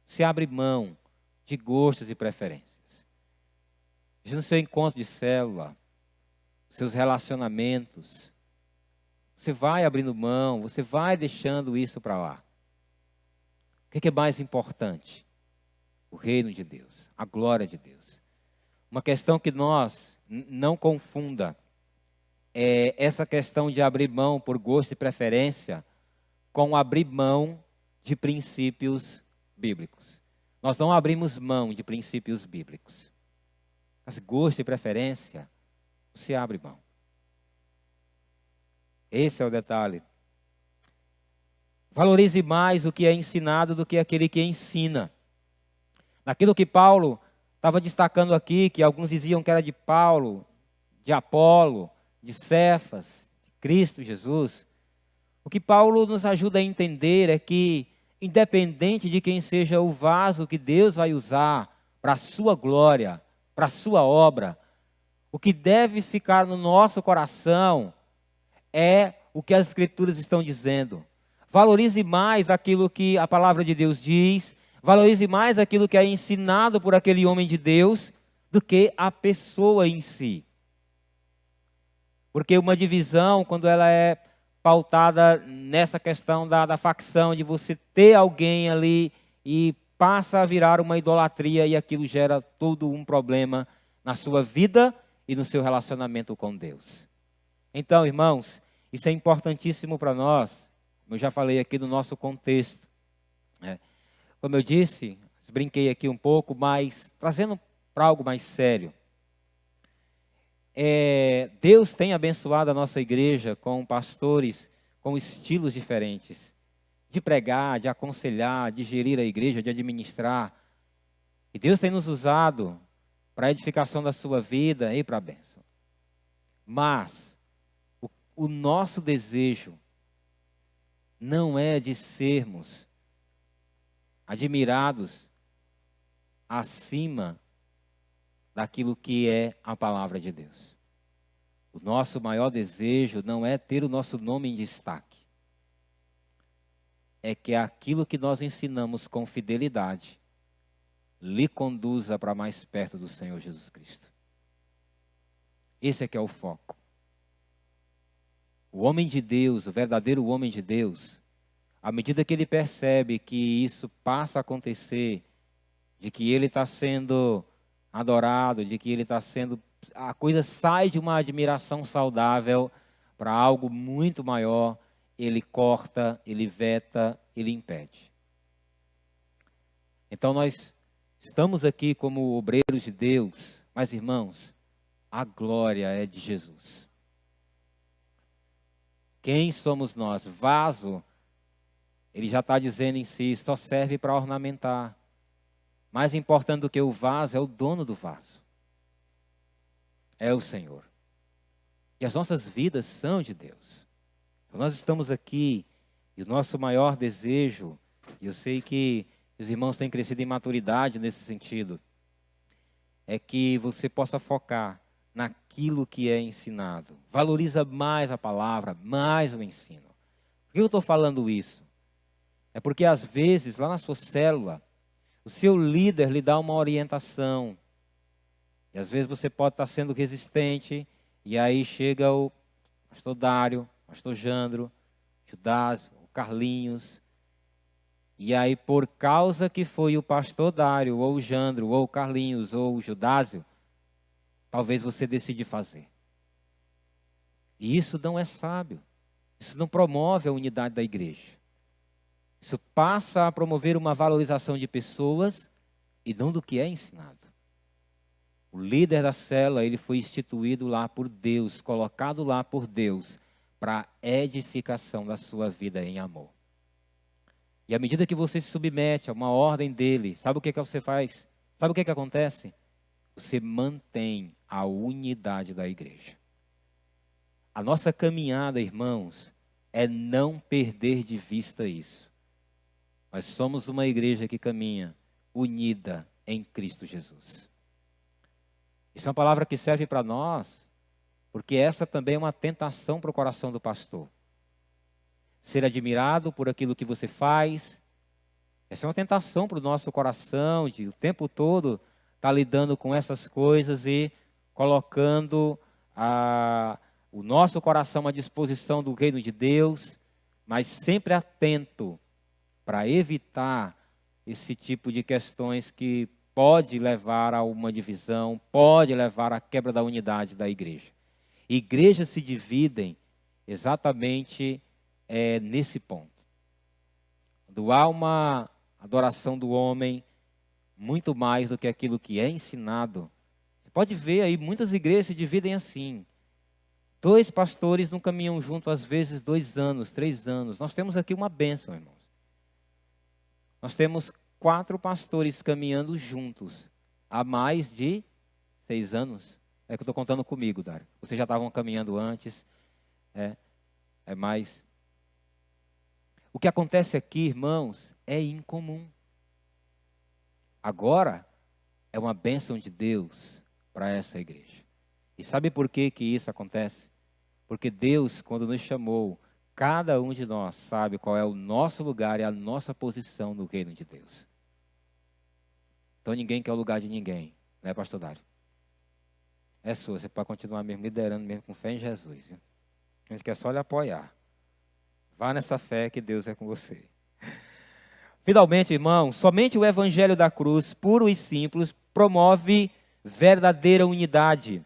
Você abre mão de gostos e preferências. No seu encontro de célula, seus relacionamentos, você vai abrindo mão, você vai deixando isso para lá. O que é mais importante? O reino de Deus, a glória de Deus. Uma questão que nós não confunda é essa questão de abrir mão por gosto e preferência com abrir mão de princípios bíblicos. Nós não abrimos mão de princípios bíblicos. Mas gosto e preferência, você abre mão. Esse é o detalhe. Valorize mais o que é ensinado do que aquele que ensina. Naquilo que Paulo estava destacando aqui, que alguns diziam que era de Paulo, de Apolo, de Cefas, de Cristo Jesus. O que Paulo nos ajuda a entender é que, independente de quem seja o vaso que Deus vai usar para a sua glória, para a sua obra, o que deve ficar no nosso coração é o que as Escrituras estão dizendo. Valorize mais aquilo que a palavra de Deus diz, valorize mais aquilo que é ensinado por aquele homem de Deus, do que a pessoa em si. Porque uma divisão, quando ela é pautada nessa questão da facção, de você ter alguém ali e passa a virar uma idolatria, e aquilo gera todo um problema na sua vida e no seu relacionamento com Deus. Então, irmãos, isso é importantíssimo para nós, como eu já falei aqui no nosso contexto. Como eu disse, brinquei aqui um pouco, mas trazendo para algo mais sério. Deus tem abençoado a nossa igreja com pastores com estilos diferentes. De pregar, de aconselhar, de gerir a igreja, de administrar. E Deus tem nos usado para a edificação da sua vida e para a bênção. Mas o nosso desejo não é de sermos admirados acima daquilo que é a palavra de Deus. O nosso maior desejo não é ter o nosso nome em destaque. É que aquilo que nós ensinamos com fidelidade lhe conduza para mais perto do Senhor Jesus Cristo. Esse é que é o foco. O homem de Deus, o verdadeiro homem de Deus, à medida que ele percebe que isso passa a acontecer, de que ele está sendo adorado, de que ele está sendo... A coisa sai de uma admiração saudável para algo muito maior, ele corta, ele veta, ele impede. Então nós estamos aqui como obreiros de Deus, mas irmãos, a glória é de Jesus. Quem somos nós? Vaso, ele já está dizendo em si, só serve para ornamentar. Mais importante do que o vaso é o dono do vaso. É o Senhor. E as nossas vidas são de Deus. Então nós estamos aqui e o nosso maior desejo, e eu sei que os irmãos têm crescido em maturidade nesse sentido, é que você possa focar naquilo que é ensinado. Valoriza mais a palavra, mais o ensino. Por que eu estou falando isso? É porque às vezes, lá na sua célula, o seu líder lhe dá uma orientação. E às vezes você pode estar sendo resistente, e aí chega o pastor Dário, o pastor Jandro, o Judásio, o Carlinhos. E aí, por causa que foi o pastor Dário, ou o Jandro, ou o Carlinhos, ou o Judásio, talvez você decide fazer. E isso não é sábio. Isso não promove a unidade da igreja. Isso passa a promover uma valorização de pessoas e não do que é ensinado. O líder da célula, ele foi instituído lá por Deus, colocado lá por Deus, para a edificação da sua vida em amor. E à medida que você se submete a uma ordem dele, sabe o que você faz? Sabe o que acontece? Você mantém a unidade da igreja. A nossa caminhada, irmãos, é não perder de vista isso. Nós somos uma igreja que caminha unida em Cristo Jesus. Isso é uma palavra que serve para nós, porque essa também é uma tentação para o coração do pastor. Ser admirado por aquilo que você faz. Essa é uma tentação para o nosso coração, de o tempo todo estar lidando com essas coisas e colocando o nosso coração à disposição do reino de Deus, mas sempre atento para evitar esse tipo de questões que pode levar a uma divisão, pode levar à quebra da unidade da igreja. Igrejas se dividem exatamente nesse ponto. Quando há uma adoração do homem, muito mais do que aquilo que é ensinado. Você pode ver aí, muitas igrejas se dividem assim. 2 pastores não caminham juntos, às vezes 2 anos, 3 anos. Nós temos aqui uma bênção, irmãos. Nós temos 4 pastores caminhando juntos há mais de 6 anos. É que eu estou contando comigo, Dário. Vocês já estavam caminhando antes. É mais. O que acontece aqui, irmãos, é incomum. Agora, é uma bênção de Deus para essa igreja. E sabe por que isso acontece? Porque Deus, quando nos chamou, cada um de nós sabe qual é o nosso lugar e a nossa posição no reino de Deus. Então ninguém quer o lugar de ninguém, né, pastor Dário? É sua, você pode continuar mesmo liderando, mesmo com fé em Jesus. Viu? A gente quer só lhe apoiar. Vá nessa fé que Deus é com você. Finalmente, irmão, somente o evangelho da cruz, puro e simples, promove verdadeira unidade.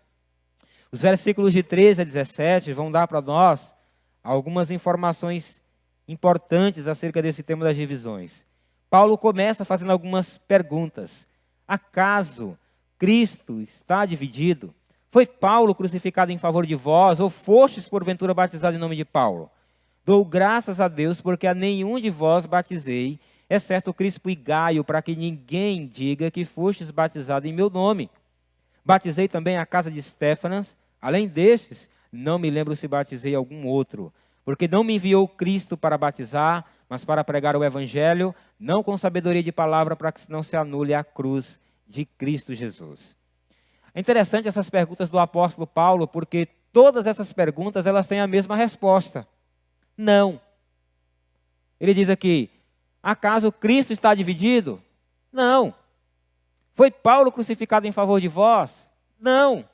Os versículos de 13 a 17 vão dar para nós algumas informações importantes acerca desse tema das divisões. Paulo começa fazendo algumas perguntas. Acaso Cristo está dividido? Foi Paulo crucificado em favor de vós, ou fostes porventura batizados em nome de Paulo? Dou graças a Deus, porque a nenhum de vós batizei, exceto Crispo e Gaio, para que ninguém diga que fostes batizado em meu nome. Batizei também a casa de Estéfanas, além destes, não me lembro se batizei algum outro, porque não me enviou Cristo para batizar, mas para pregar o evangelho, não com sabedoria de palavra, para que não se anule a cruz de Cristo Jesus. É interessante essas perguntas do apóstolo Paulo, porque todas essas perguntas, elas têm a mesma resposta. Não. Ele diz aqui, acaso Cristo está dividido? Não. Foi Paulo crucificado em favor de vós? Não.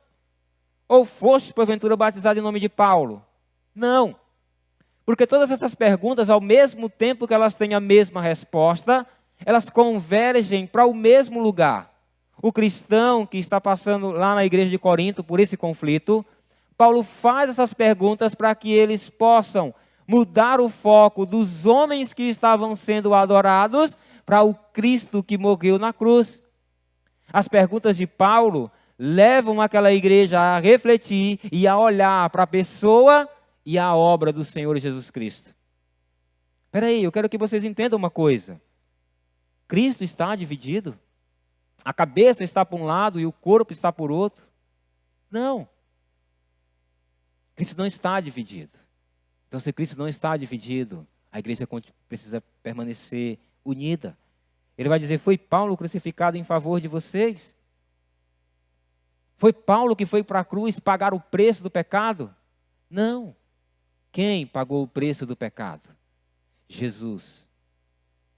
Ou foste porventura batizado em nome de Paulo? Não. Porque todas essas perguntas, ao mesmo tempo que elas têm a mesma resposta, elas convergem para o mesmo lugar. O cristão que está passando lá na igreja de Corinto por esse conflito, Paulo faz essas perguntas para que eles possam mudar o foco dos homens que estavam sendo adorados para o Cristo que morreu na cruz. As perguntas de Paulo levam aquela igreja a refletir e a olhar para a pessoa e a obra do Senhor Jesus Cristo. Espera aí, eu quero que vocês entendam uma coisa. Cristo está dividido? A cabeça está para um lado e o corpo está por outro? Não. Cristo não está dividido. Então, se Cristo não está dividido, a igreja precisa permanecer unida. Ele vai dizer, foi Paulo crucificado em favor de vocês? Foi Paulo que foi para a cruz pagar o preço do pecado? Não. Quem pagou o preço do pecado? Jesus.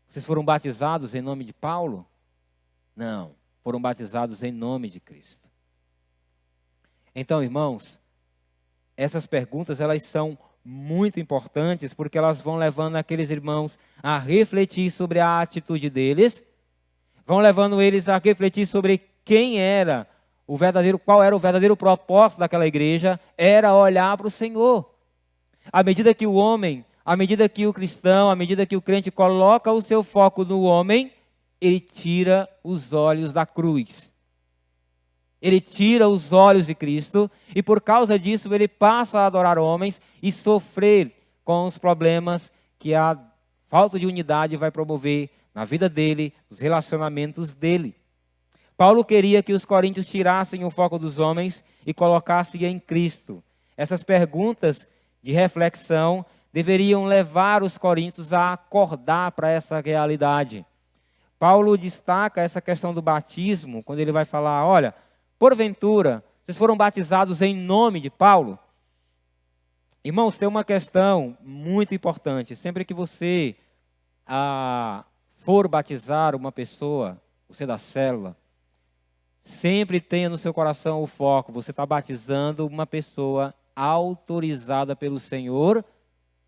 Vocês foram batizados em nome de Paulo? Não. Foram batizados em nome de Cristo. Então, irmãos, essas perguntas, elas são muito importantes, porque elas vão levando aqueles irmãos a refletir sobre a atitude deles, vão levando eles a refletir sobre quem era o verdadeiro, qual era o verdadeiro propósito daquela igreja, era olhar para o Senhor. À medida que o homem, à medida que o cristão, à medida que o crente coloca o seu foco no homem, ele tira os olhos da cruz. Ele tira os olhos de Cristo e por causa disso ele passa a adorar homens e sofrer com os problemas que a falta de unidade vai promover na vida dele, nos relacionamentos dele. Paulo queria que os coríntios tirassem o foco dos homens e colocassem em Cristo. Essas perguntas de reflexão deveriam levar os coríntios a acordar para essa realidade. Paulo destaca essa questão do batismo, quando ele vai falar, olha, porventura, vocês foram batizados em nome de Paulo? Irmãos, tem uma questão muito importante. Sempre que você for batizar uma pessoa, você da célula, sempre tenha no seu coração o foco. Você está batizando uma pessoa autorizada pelo Senhor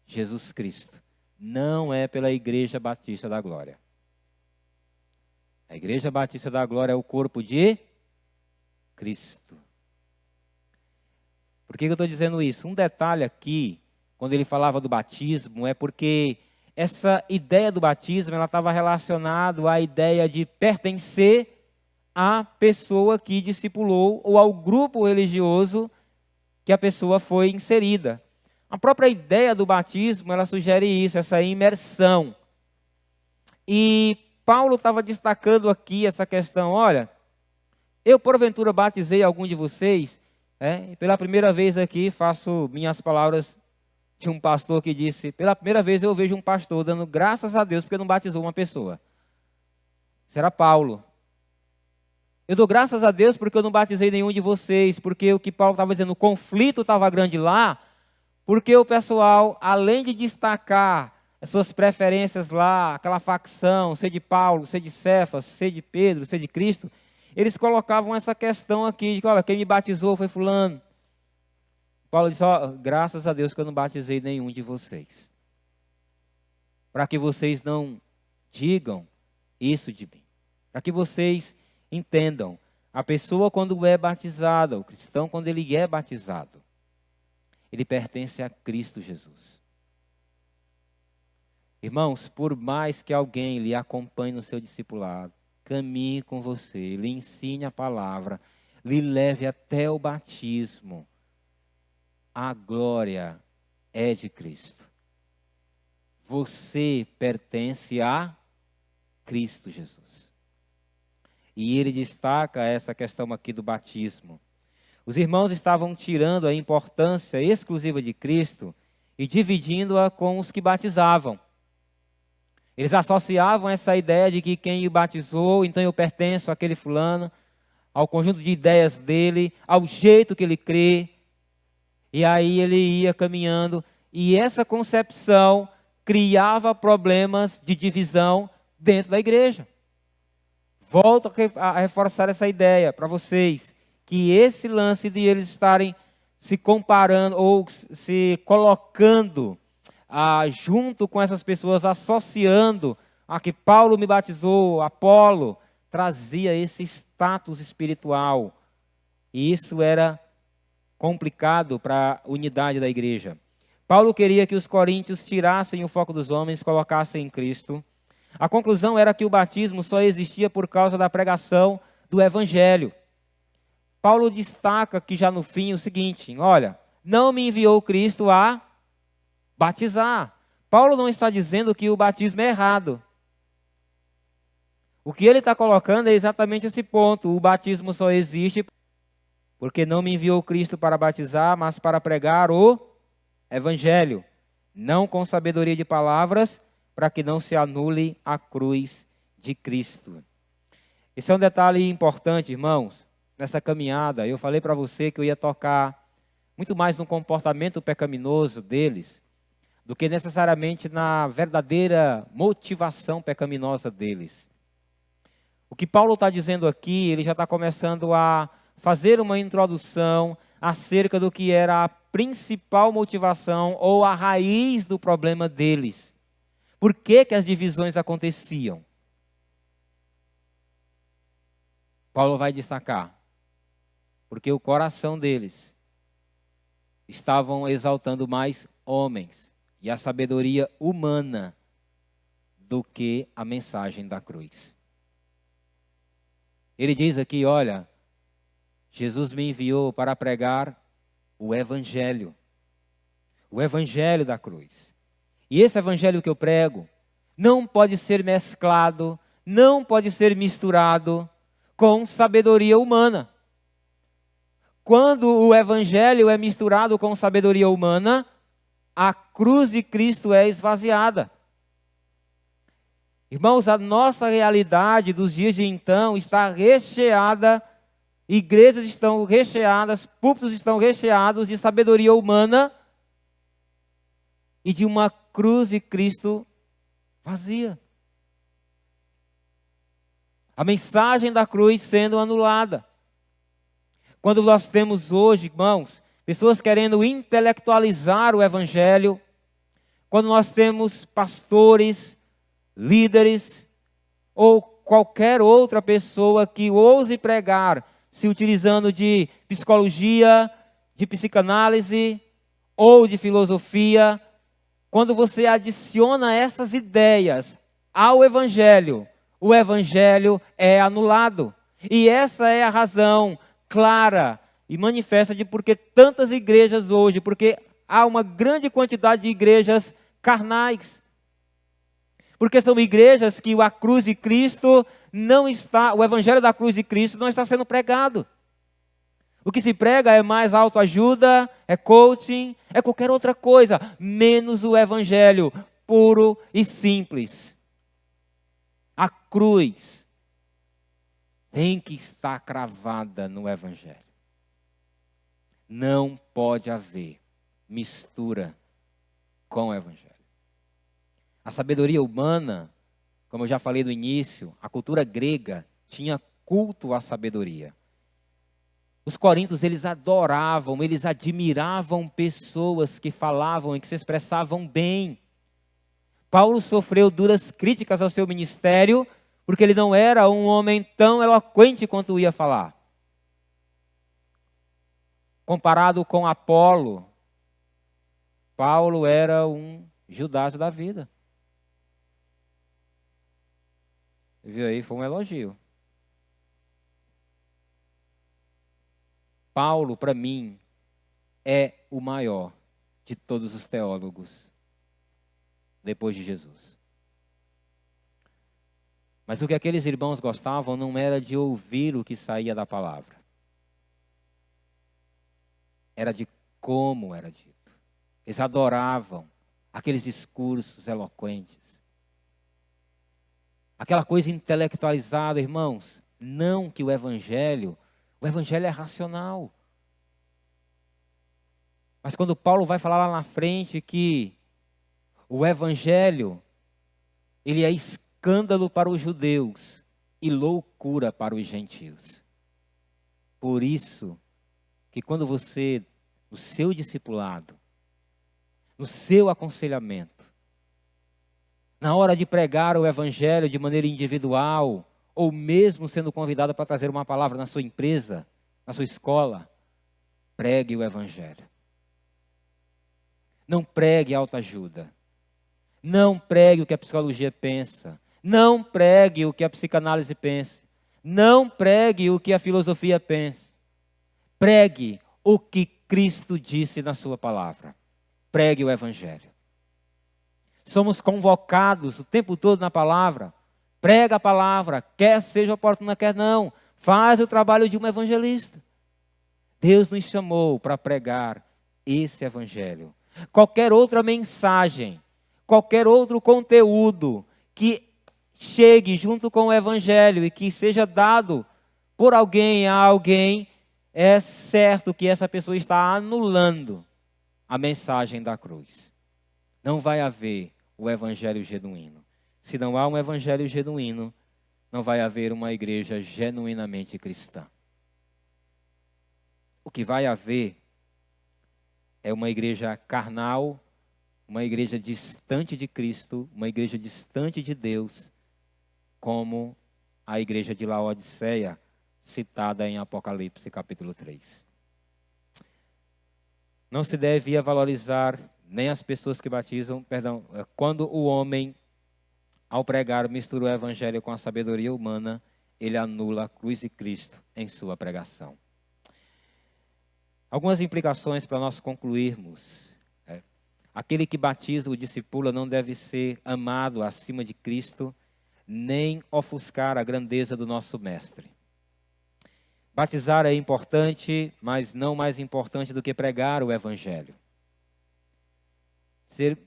Jesus Cristo. Não é pela Igreja Batista da Glória. A Igreja Batista da Glória é o corpo de Cristo. Por que eu estou dizendo isso? Um detalhe aqui, quando ele falava do batismo, é porque essa ideia do batismo ela estava relacionada à ideia de pertencer à pessoa que discipulou ou ao grupo religioso que a pessoa foi inserida. A própria ideia do batismo, ela sugere isso, essa imersão. E Paulo estava destacando aqui essa questão, olha, eu porventura batizei algum de vocês, pela primeira vez aqui faço minhas palavras de um pastor que disse, pela primeira vez eu vejo um pastor dando graças a Deus porque não batizou uma pessoa. Será Paulo. Eu dou graças a Deus porque eu não batizei nenhum de vocês, porque o que Paulo estava dizendo, o conflito estava grande lá, porque o pessoal, além de destacar as suas preferências lá, aquela facção, ser de Paulo, ser de Cefas, ser de Pedro, ser de Cristo, eles colocavam essa questão aqui, de que, olha, quem me batizou foi fulano. Paulo disse, graças a Deus que eu não batizei nenhum de vocês. Para que vocês não digam isso de mim. Para que vocês entendam, a pessoa quando é batizada, o cristão quando ele é batizado, ele pertence a Cristo Jesus. Irmãos, por mais que alguém lhe acompanhe no seu discipulado, caminhe com você, lhe ensine a palavra, lhe leve até o batismo, a glória é de Cristo. Você pertence a Cristo Jesus. E ele destaca essa questão aqui do batismo. Os irmãos estavam tirando a importância exclusiva de Cristo e dividindo-a com os que batizavam. Eles associavam essa ideia de que quem o batizou, então eu pertenço àquele fulano, ao conjunto de ideias dele, ao jeito que ele crê. E aí ele ia caminhando. E essa concepção criava problemas de divisão dentro da igreja. Volto a reforçar essa ideia para vocês, que esse lance de eles estarem se comparando ou se colocando junto com essas pessoas, associando a que Paulo me batizou, Apolo, trazia esse status espiritual. E isso era complicado para a unidade da igreja. Paulo queria que os coríntios tirassem o foco dos homens, colocassem em Cristo. A conclusão era que o batismo só existia por causa da pregação do evangelho. Paulo destaca aqui já no fim o seguinte, olha, não me enviou Cristo a batizar. Paulo não está dizendo que o batismo é errado. O que ele está colocando é exatamente esse ponto. O batismo só existe porque não me enviou Cristo para batizar, mas para pregar o evangelho, não com sabedoria de palavras, para que não se anule a cruz de Cristo. Esse é um detalhe importante, irmãos, nessa caminhada. Eu falei para você que eu ia tocar muito mais no comportamento pecaminoso deles, do que necessariamente na verdadeira motivação pecaminosa deles. O que Paulo está dizendo aqui, ele já está começando a fazer uma introdução acerca do que era a principal motivação ou a raiz do problema deles. Por que que as divisões aconteciam? Paulo vai destacar. Porque o coração deles estavam exaltando mais homens e a sabedoria humana do que a mensagem da cruz. Ele diz aqui, olha, Jesus me enviou para pregar o Evangelho da cruz. E esse Evangelho que eu prego não pode ser mesclado, não pode ser misturado com sabedoria humana. Quando o Evangelho é misturado com sabedoria humana, a cruz de Cristo é esvaziada. Irmãos, a nossa realidade dos dias de então está recheada, igrejas estão recheadas, púlpitos estão recheados de sabedoria humana e de uma cruz de Cristo vazia. A mensagem da cruz sendo anulada. Quando nós temos hoje, irmãos, pessoas querendo intelectualizar o Evangelho, quando nós temos pastores, líderes, ou qualquer outra pessoa que ouse pregar, se utilizando de psicologia, de psicanálise ou de filosofia, quando você adiciona essas ideias ao Evangelho, o Evangelho é anulado. E essa é a razão clara e manifesta de porque tantas igrejas hoje, porque há uma grande quantidade de igrejas carnais. Porque são igrejas que a cruz de Cristo não está, o Evangelho da cruz de Cristo não está sendo pregado. O que se prega é mais autoajuda, é coaching, é qualquer outra coisa, menos o Evangelho puro e simples. A cruz tem que estar cravada no Evangelho. Não pode haver mistura com o Evangelho. A sabedoria humana, como eu já falei no início, a cultura grega tinha culto à sabedoria. Os coríntios, eles adoravam, eles admiravam pessoas que falavam e que se expressavam bem. Paulo sofreu duras críticas ao seu ministério, porque ele não era um homem tão eloquente quanto ia falar. Comparado com Apolo, Paulo era um Judas da vida. Viu aí? Foi um elogio. Paulo, para mim, é o maior de todos os teólogos depois de Jesus. Mas o que aqueles irmãos gostavam não era de ouvir o que saía da palavra. Era de como era dito. Eles adoravam aqueles discursos eloquentes. Aquela coisa intelectualizada, irmãos. Não que o Evangelho é racional. Mas quando Paulo vai falar lá na frente que o Evangelho, ele é escândalo para os judeus e loucura para os gentios. Por isso que quando você, no seu discipulado, no seu aconselhamento, na hora de pregar o Evangelho de maneira individual, ou mesmo sendo convidado para trazer uma palavra na sua empresa, na sua escola, pregue o Evangelho. Não pregue autoajuda. Não pregue o que a psicologia pensa. Não pregue o que a psicanálise pensa. Não pregue o que a filosofia pensa. Pregue o que Cristo disse na sua palavra. Pregue o Evangelho. Somos convocados o tempo todo na palavra. Prega a palavra, quer seja oportuna, quer não. Faz o trabalho de um evangelista. Deus nos chamou para pregar esse Evangelho. Qualquer outra mensagem, qualquer outro conteúdo que chegue junto com o Evangelho e que seja dado por alguém a alguém, é certo que essa pessoa está anulando a mensagem da cruz. Não vai haver o Evangelho genuíno. Se não há um Evangelho genuíno, não vai haver uma igreja genuinamente cristã. O que vai haver é uma igreja carnal, uma igreja distante de Cristo, uma igreja distante de Deus, como a igreja de Laodiceia, citada em Apocalipse capítulo 3. Não se devia valorizar nem as pessoas que batizam, quando o homem, ao pregar, mistura o Evangelho com a sabedoria humana, ele anula a cruz de Cristo em sua pregação. Algumas implicações para nós concluirmos. Aquele que batiza o discípulo não deve ser amado acima de Cristo, nem ofuscar a grandeza do nosso Mestre. Batizar é importante, mas não mais importante do que pregar o Evangelho. O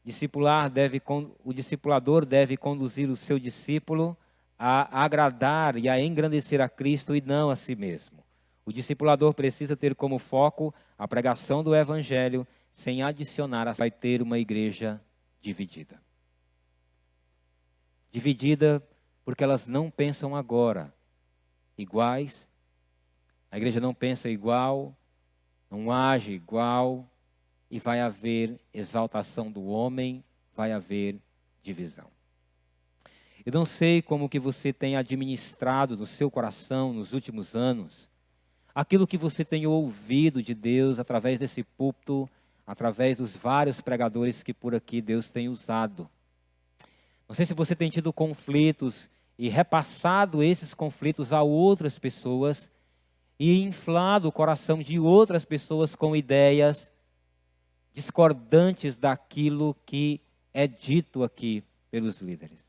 discipulador deve conduzir o seu discípulo a agradar e a engrandecer a Cristo e não a si mesmo. O discipulador precisa ter como foco a pregação do Evangelho, sem adicionar, vai ter uma igreja dividida. Dividida porque elas não pensam agora iguais, a igreja não pensa igual, não age igual, e vai haver exaltação do homem, vai haver divisão. Eu não sei como que você tem administrado no seu coração nos últimos anos, aquilo que você tem ouvido de Deus através desse púlpito, através dos vários pregadores que por aqui Deus tem usado. Não sei se você tem tido conflitos e repassado esses conflitos a outras pessoas e inflado o coração de outras pessoas com ideias discordantes daquilo que é dito aqui pelos líderes.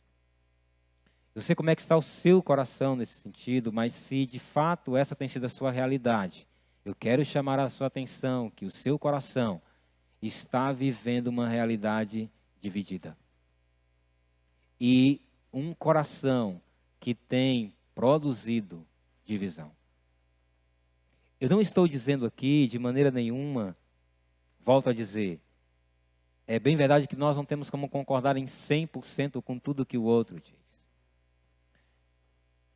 Eu sei como é que está o seu coração nesse sentido, mas se de fato essa tem sido a sua realidade, eu quero chamar a sua atenção que o seu coração está vivendo uma realidade dividida. E um coração que tem produzido divisão. Eu não estou dizendo aqui de maneira nenhuma, volto a dizer, é bem verdade que nós não temos como concordar em 100% com tudo que o outro diz.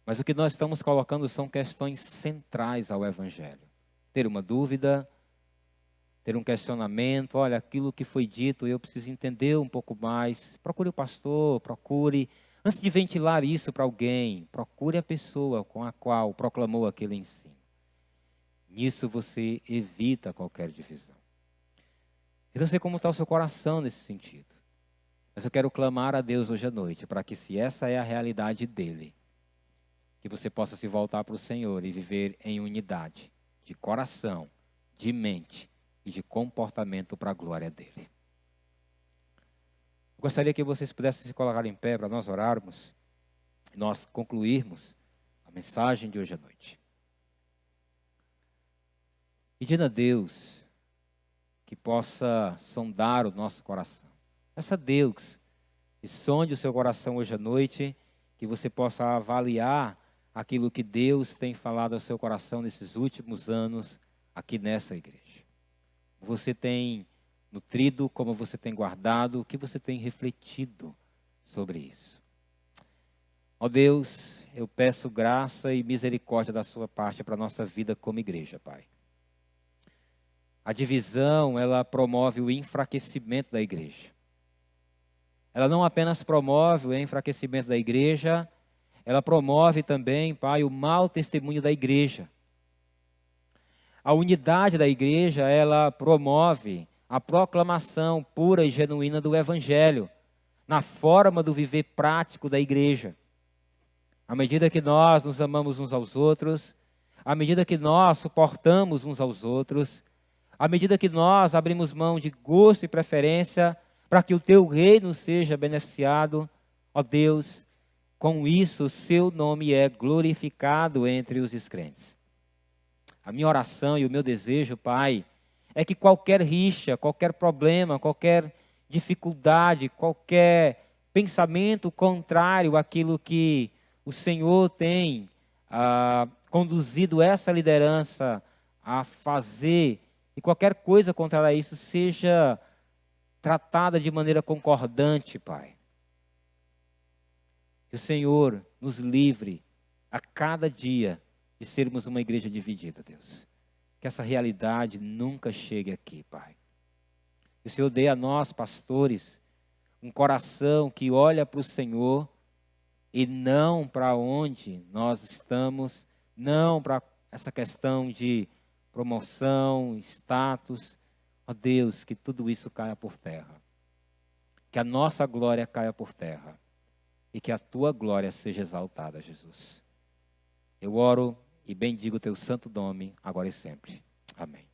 Mas o que nós estamos colocando são questões centrais ao Evangelho. Ter uma dúvida, ter um questionamento, olha, aquilo que foi dito, eu preciso entender um pouco mais. Procure o pastor, procure. Antes de ventilar isso para alguém, procure a pessoa com a qual proclamou aquele ensino. Nisso você evita qualquer divisão. Eu não sei como está o seu coração nesse sentido. Mas eu quero clamar a Deus hoje à noite, para que se essa é a realidade dele, que você possa se voltar para o Senhor e viver em unidade, de coração, de mente e de comportamento para a glória dele. Eu gostaria que vocês pudessem se colocar em pé para nós orarmos, nós concluirmos a mensagem de hoje à noite. Pedindo a Deus que possa sondar o nosso coração. Peça a Deus que sonde o seu coração hoje à noite, que você possa avaliar aquilo que Deus tem falado ao seu coração nesses últimos anos aqui nessa igreja. Você tem nutrido, como você tem guardado, o que você tem refletido sobre isso. Ó Deus, eu peço graça e misericórdia da sua parte para a nossa vida como igreja, Pai. A divisão, ela promove o enfraquecimento da igreja. Ela não apenas promove o enfraquecimento da igreja, ela promove também, Pai, o mau testemunho da igreja. A unidade da igreja, ela promove a proclamação pura e genuína do Evangelho, na forma do viver prático da igreja. À medida que nós nos amamos uns aos outros, à medida que nós suportamos uns aos outros, à medida que nós abrimos mão de gosto e preferência para que o teu reino seja beneficiado, ó Deus, com isso o seu nome é glorificado entre os descrentes. A minha oração e o meu desejo, Pai, é que qualquer rixa, qualquer problema, qualquer dificuldade, qualquer pensamento contrário àquilo que o Senhor tem conduzido essa liderança a fazer, e qualquer coisa contrária a isso seja tratada de maneira concordante, Pai. Que o Senhor nos livre a cada dia de sermos uma igreja dividida, Deus. Que essa realidade nunca chegue aqui, Pai. Que o Senhor dê a nós, pastores, um coração que olha para o Senhor e não para onde nós estamos, não para essa questão de promoção, status. Ó Deus, que tudo isso caia por terra. Que a nossa glória caia por terra. E que a tua glória seja exaltada, Jesus. Eu oro e bendigo o teu santo nome, agora e sempre. Amém.